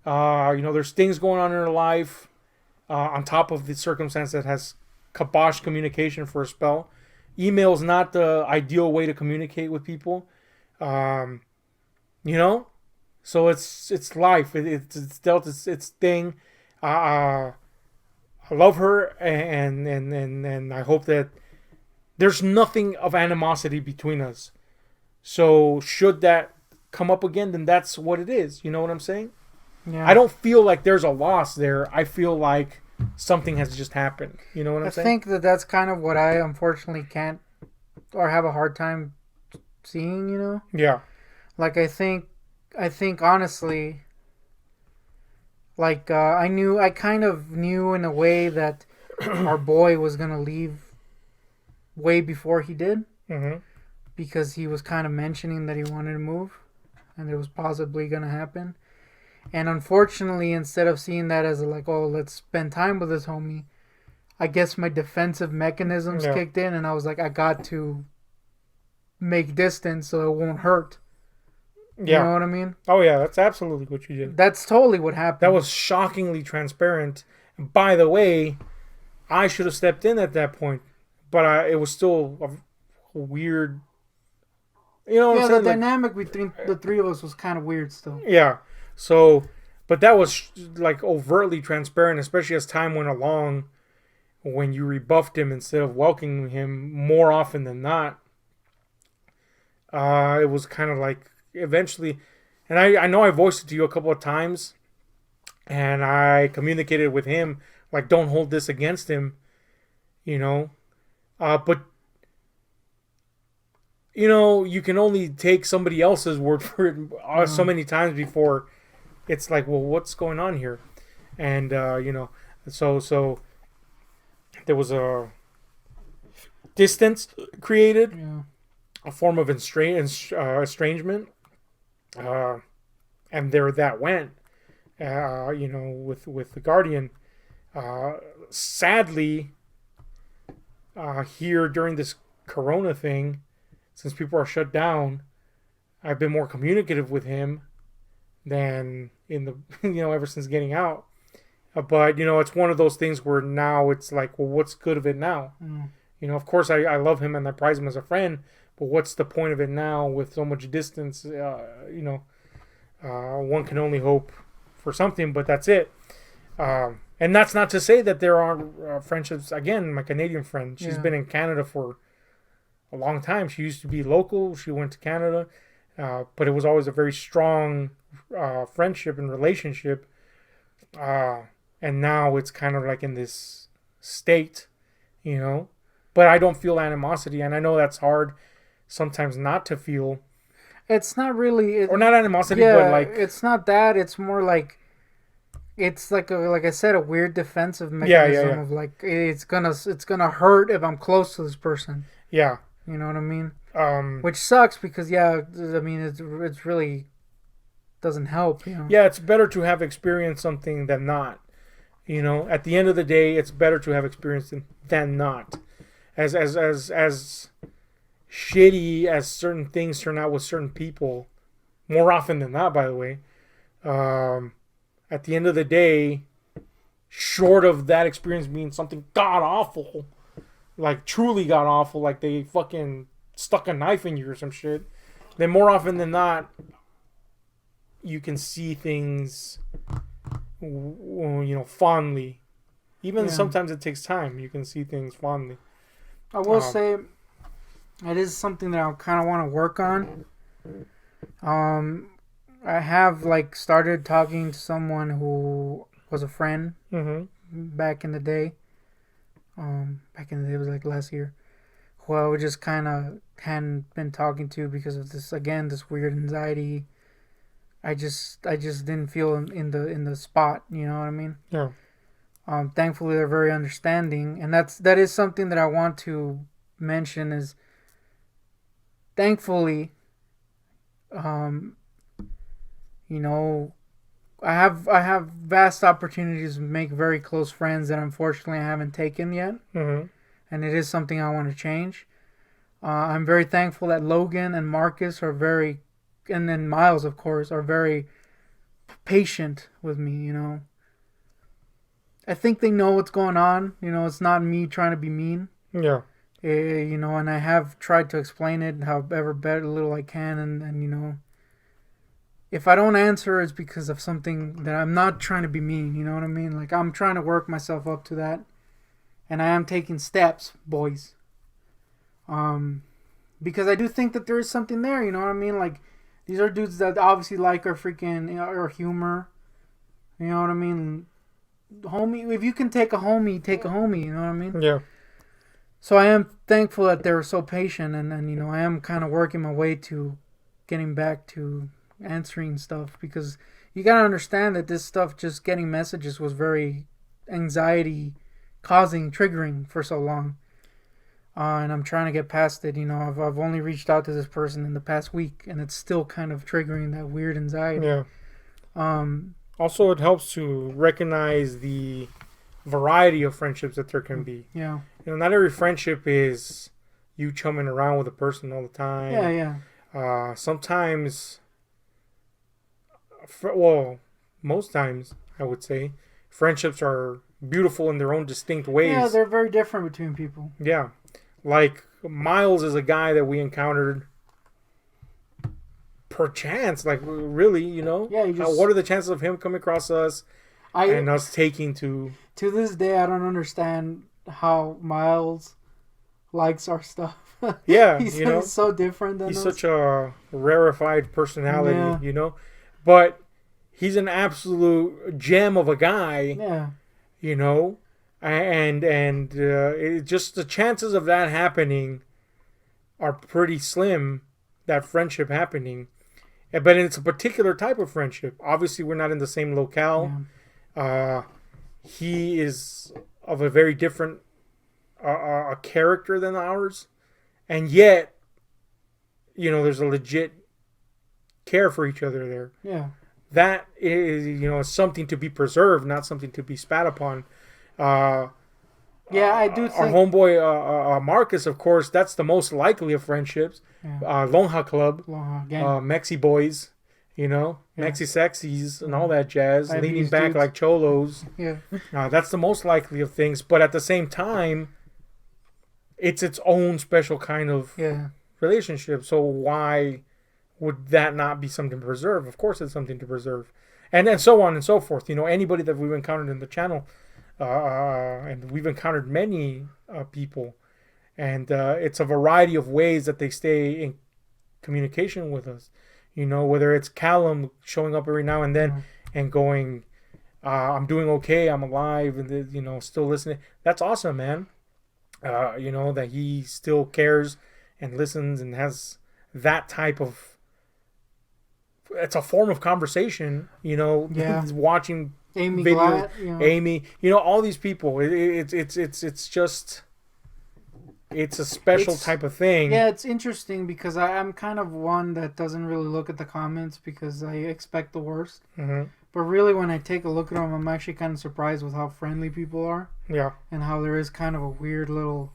C: You know, there's things going on in her life on top of the circumstance that has kiboshed communication for a spell. Email is not the ideal way to communicate with people. You know? So it's life. It's dealt its thing. I love her, and I hope that there's nothing of animosity between us. So should that come up again, then that's what it is. You know what I'm saying?
B: Yeah.
C: I don't feel like there's a loss there. I feel like something has just happened. You know what I'm saying?
B: I think that's kind of what I unfortunately can't or have a hard time seeing, you know?
C: Yeah.
B: Like, I think honestly, like, I kind of knew in a way that our boy was going to leave way before he did.
C: Mm-hmm.
B: Because he was kind of mentioning that he wanted to move and it was possibly going to happen. And unfortunately, instead of seeing that as like, oh, let's spend time with this homie, I guess my defensive mechanisms kicked in, and I was like, I got to make distance so it won't hurt.
C: Yeah.
B: You know what I mean?
C: Oh, yeah, that's absolutely what you did.
B: That's totally what happened.
C: That was shockingly transparent. And by the way, I should have stepped in at that point, but it was still a weird You know what
B: Yeah,
C: I'm
B: the
C: saying? Like,
B: dynamic between the three of us was kind of weird still.
C: yeah. So, but that was like overtly transparent, especially as time went along. When you rebuffed him instead of welcoming him more often than not, it was kind of like eventually, and I know I voiced it to you a couple of times, and I communicated with him like, don't hold this against him, you know. But you know, you can only take somebody else's word for it so many times before it's like, well, what's going on here? And you know, so there was a distance created,
B: Yeah.
C: a form of estrangement, and there that went. You know, with the Guardian. Sadly, here during this Corona thing, since people are shut down, I've been more communicative with him than in the ever since getting out. But you know, it's one of those things where now it's like, well, what's good of it now?
B: Mm.
C: You know, of course, I love him and I prize him as a friend, but what's the point of it now with so much distance? You know, one can only hope for something, but that's it. And that's not to say that there aren't friendships. Again, my Canadian friend, she's been in Canada for a long time. She used to be local. She went to Canada, but it was always a very strong friendship and relationship. And now it's kind of like in this state, you know. But I don't feel animosity, and I know that's hard sometimes not to feel.
B: It's not really,
C: Or not animosity,
B: yeah,
C: but like,
B: it's not that. It's more like, it's like like I said, a weird defensive mechanism of like it's gonna hurt if I'm close to this person.
C: yeah,
B: You know what I mean? Which sucks because I mean it's really doesn't help. You know?
C: yeah, it's better to have experienced something than not. You know, at the end of the day, it's better to have experienced it than not. As shitty as certain things turn out with certain people, more often than not, by the way. At the end of the day, short of that experience being something god awful, like truly god awful, like they fucking stuck a knife in you or some shit, then more often than not, you can see things, fondly. Even sometimes it takes time. You can see things fondly.
B: I will say, it is something that I kind of want to work on. I have like started talking to someone who was a friend back in the day. Back in the day, it was like last year, who I would just kind of hadn't been talking to because of this weird anxiety. I just didn't feel in the spot. You know what I mean?
C: Yeah.
B: Thankfully, they're very understanding, and that is something that I want to mention. Is thankfully, I have vast opportunities to make very close friends that unfortunately I haven't taken yet, and it is something I want to change. I'm very thankful that Logan and Marcus are very, and then Miles, of course, are very patient with me. You know, I think they know what's going on. You know, it's not me trying to be mean.
C: Yeah.
B: And I have tried to explain it however better little I can, and if I don't answer, it's because of something that I'm not trying to be mean. You know what I mean? Like, I'm trying to work myself up to that, and I am taking steps, boys. Because I do think that there is something there. You know what I mean? Like, these are dudes that obviously like our freaking our humor. You know what I mean? Homie, if you can take a homie, take a homie. You know what I mean?
C: Yeah.
B: So I am thankful that they're so patient, and I am kind of working my way to getting back to answering stuff, because you gotta understand that this stuff, just getting messages, was very anxiety causing, triggering for so long, and I'm trying to get past it. I've only reached out to this person in the past week, and it's still kind of triggering that weird anxiety.
C: Yeah. Also, it helps to recognize the variety of friendships that there can be.
B: Yeah.
C: Not every friendship is you chumming around with a person all the time.
B: Yeah.
C: Sometimes, most times, I would say, friendships are beautiful in their own distinct ways.
B: Yeah, they're very different between people.
C: Yeah. Like, Miles is a guy that we encountered perchance, like really, you know,
B: Yeah, you just-
C: what are the chances of him coming across us and us taking to?
B: To this day, I don't understand how Miles likes our stuff.
C: Yeah,
B: he's
C: you know,
B: so different than
C: he's
B: us.
C: such a rarefied personality,
B: Yeah.
C: you know, but he's an absolute gem of a guy,
B: Yeah,
C: you know, and just the chances of that happening are pretty slim. That friendship happening, but it's a particular type of friendship. Obviously, we're not in the same locale.
B: yeah.
C: He is of a very different a character than ours, and yet, you know, there's a legit care for each other there.
B: Yeah.
C: That is, you know, something to be preserved, not something to be spat upon.
B: Yeah, I do
C: Our
B: think.
C: homeboy Marcus, of course, that's the most likely of friendships.
B: Yeah.
C: Lonja Club,
B: Again,
C: Mexi Boys, you know,
B: Yeah.
C: Mexi Sexies, and all that jazz,
B: Diabetes
C: leaning back
B: dudes.
C: like cholos.
B: yeah,
C: That's the most likely of things, but at the same time, it's its own special kind of
B: yeah,
C: relationship. So why would that not be something to preserve? Of course, it's something to preserve, and so on and so forth. You know, anybody that we've encountered in the channel, and we've encountered many people, and it's a variety of ways that they stay in communication with us. You know, whether it's Callum showing up every now and then and going, "I'm doing okay, I'm alive," and you know, still listening. That's awesome, man. You know, that he still cares and listens and has that type of. It's a form of conversation, you know.
B: Yeah.
C: Watching
B: Amy
C: videos,
B: Glad, you know.
C: Amy, you know, all these people. It's just. It's a special
B: It's-
C: type of thing.
B: Yeah, it's interesting because I'm kind of one that doesn't really look at the comments because I expect the worst.
C: hmm
B: But really, when I take a look at them, I'm actually kind of surprised with how friendly people are
C: Yeah.
B: and how there is kind of a weird little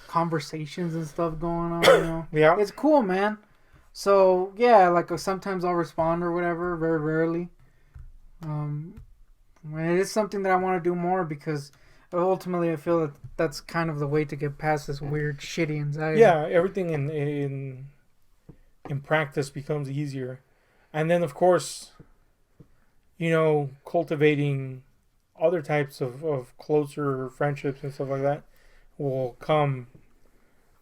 B: conversations and stuff going on. You know,
C: Yeah.
B: it's cool, man. So yeah, like sometimes I'll respond or whatever. Very rarely. When it is something that I want to do more because ultimately I feel that that's kind of the way to get past this weird shitty anxiety.
C: Yeah, everything in practice becomes easier. And then of course, you know, cultivating other types of closer friendships and stuff like that will come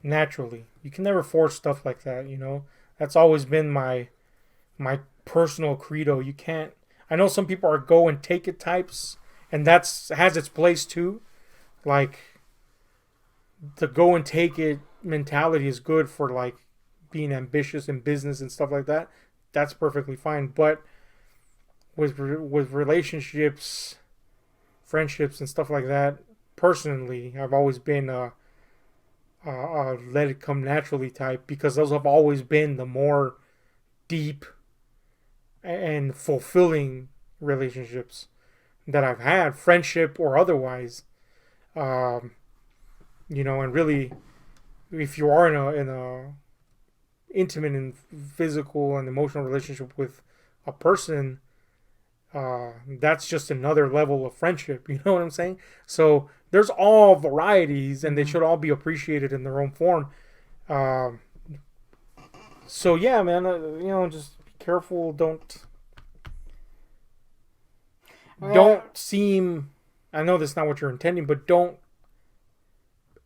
C: naturally. You can never force stuff like that, you know. That's always been my personal credo. You can't. I know some people are go and take it types, and has its place too. Like the go and take it mentality is good for like being ambitious in business and stuff like that. That's perfectly fine. But with relationships, friendships, and stuff like that, personally, I've always been a let it come naturally type because those have always been the more deep and fulfilling relationships that I've had, friendship or otherwise. You know, and really, if you are in a intimate and physical and emotional relationship with a person, that's just another level of friendship. You know what I'm saying? So there's all varieties, and they should all be appreciated in their own form. So yeah, man, you know, just be careful. Don't seem. I know that's not what you're intending, but don't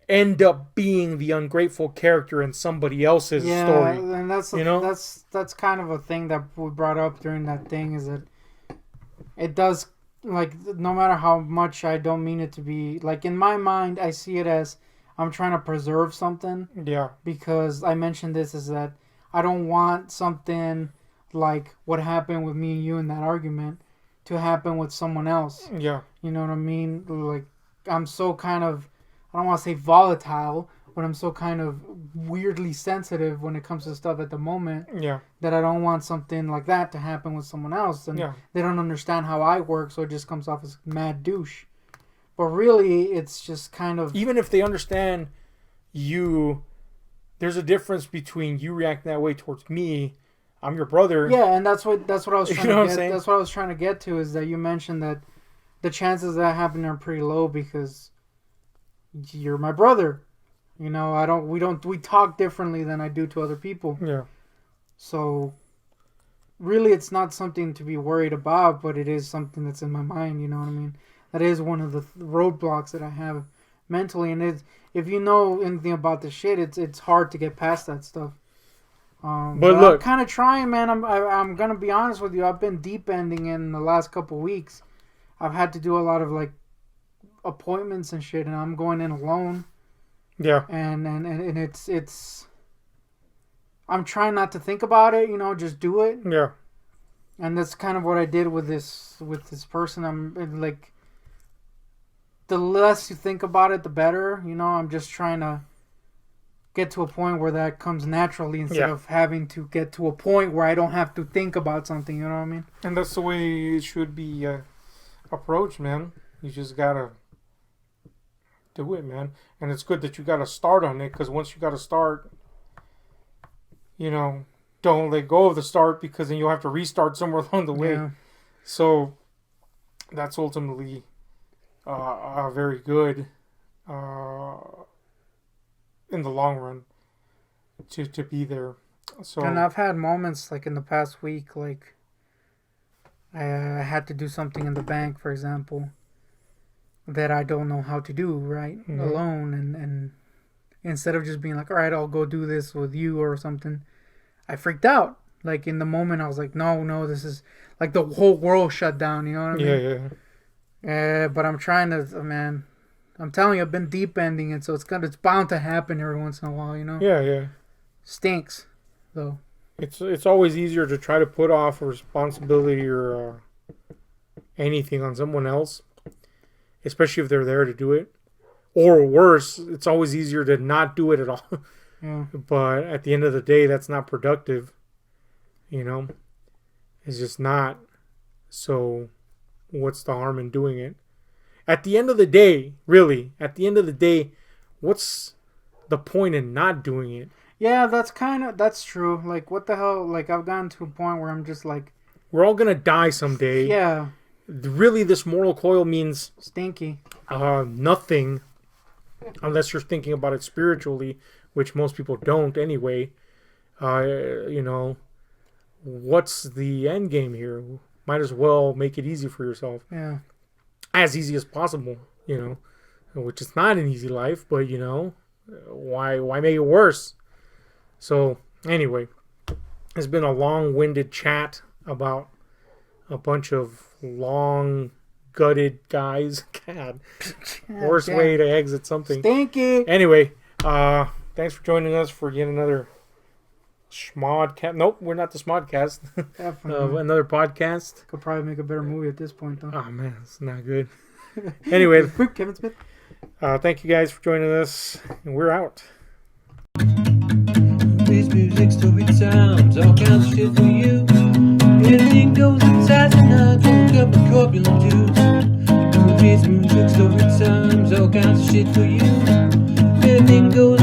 C: end up being the ungrateful character in somebody else's story.
B: And that's
C: You know?
B: that's kind of a thing that we brought up during that thing is that it does, like, no matter how much I don't mean it to be, like, in my mind I see it as I'm trying to preserve something
C: Yeah,
B: because I mentioned this is that I don't want something like what happened with me and you in that argument to happen with someone else.
C: yeah,
B: You know what I mean? Like, I'm so kind of, I don't want to say volatile, but I'm so kind of weirdly sensitive when it comes to stuff at the moment
C: yeah,
B: that I don't want something like that to happen with someone else. And
C: yeah.
B: they don't understand how I work, so it just comes off as mad douche. But really, it's just kind of...
C: Even if they understand you, there's a difference between you reacting that way towards me. I'm your brother.
B: Yeah, and that's what I was
C: You
B: trying
C: know what I'm
B: to get.
C: saying?
B: That's what I was trying to get to is that you mentioned that the chances of that happening are pretty low because you're my brother. You know, we talk differently than I do to other people.
C: Yeah.
B: So really it's not something to be worried about, but it is something that's in my mind. You know what I mean? That is one of the roadblocks that I have mentally, and if you know anything about the shit, it's hard to get past that stuff. But look, I'm kind of trying, man. I'm gonna be honest with you. I've been deep ending in the last couple weeks. I've had to do a lot of like appointments and shit, and I'm going in alone.
C: Yeah.
B: And it's. I'm trying not to think about it, you know, just do it.
C: Yeah.
B: And that's kind of what I did with this person. I'm like, the less you think about it, the better. You know, I'm just trying to get to a point where that comes naturally instead of having to get to a point where I don't have to think about something. You know what I mean?
C: And that's the way it should be approached, man. You just gotta do it, man. And it's good that you gotta start on it, because once you gotta start, you know, don't let go of the start, because then you'll have to restart somewhere along the way.
B: Yeah.
C: So that's ultimately very good in the long run to be there. So,
B: and I've had moments like in the past week, like I had to do something in the bank, for example, that I don't know how to do alone, and instead of just being like, all right, I'll go do this with you or something, I freaked out. Like in the moment, I was like, no, this is like the whole world shut down. You know what I mean? Yeah. But I'm trying to, man. I'm telling you, I've been deep ending it, so it's bound to happen every once in a while. You know?
C: Yeah.
B: Stinks, though.
C: It's always easier to try to put off a responsibility or anything on someone else, especially if they're there to do it. Or worse, it's always easier to not do it at all.
B: Yeah.
C: But at the end of the day, that's not productive. You know? It's just not. So what's the harm in doing it? At the end of the day, really, what's the point in not doing it?
B: Yeah, that's true. Like, what the hell? Like, I've gotten to a point where I'm just like,
C: we're all gonna die someday.
B: Yeah.
C: Really, this mortal coil means
B: stinky.
C: Nothing, unless you're thinking about it spiritually, which most people don't anyway. You know, what's the end game here? Might as well make it easy for yourself.
B: Yeah.
C: As easy as possible, you know, which is not an easy life, but you know, why make it worse? So anyway, it's been a long-winded chat about a bunch of long-gutted guys. God, worst way to exit something.
B: Stinky.
C: Anyway, thanks for joining us for yet another Schmodcast. Nope, we're not the Schmodcast. Another podcast.
B: Could probably make a better movie at this point, though.
C: Oh man, it's not good. Anyway,
B: Kevin Smith.
C: Thank you guys for joining us, and we're out.
A: This music, story times, all kinds of shit for you. Anything goes inside the night, woke up with corpulent dudes. This music, story times, all kinds of shit for you. Anything goes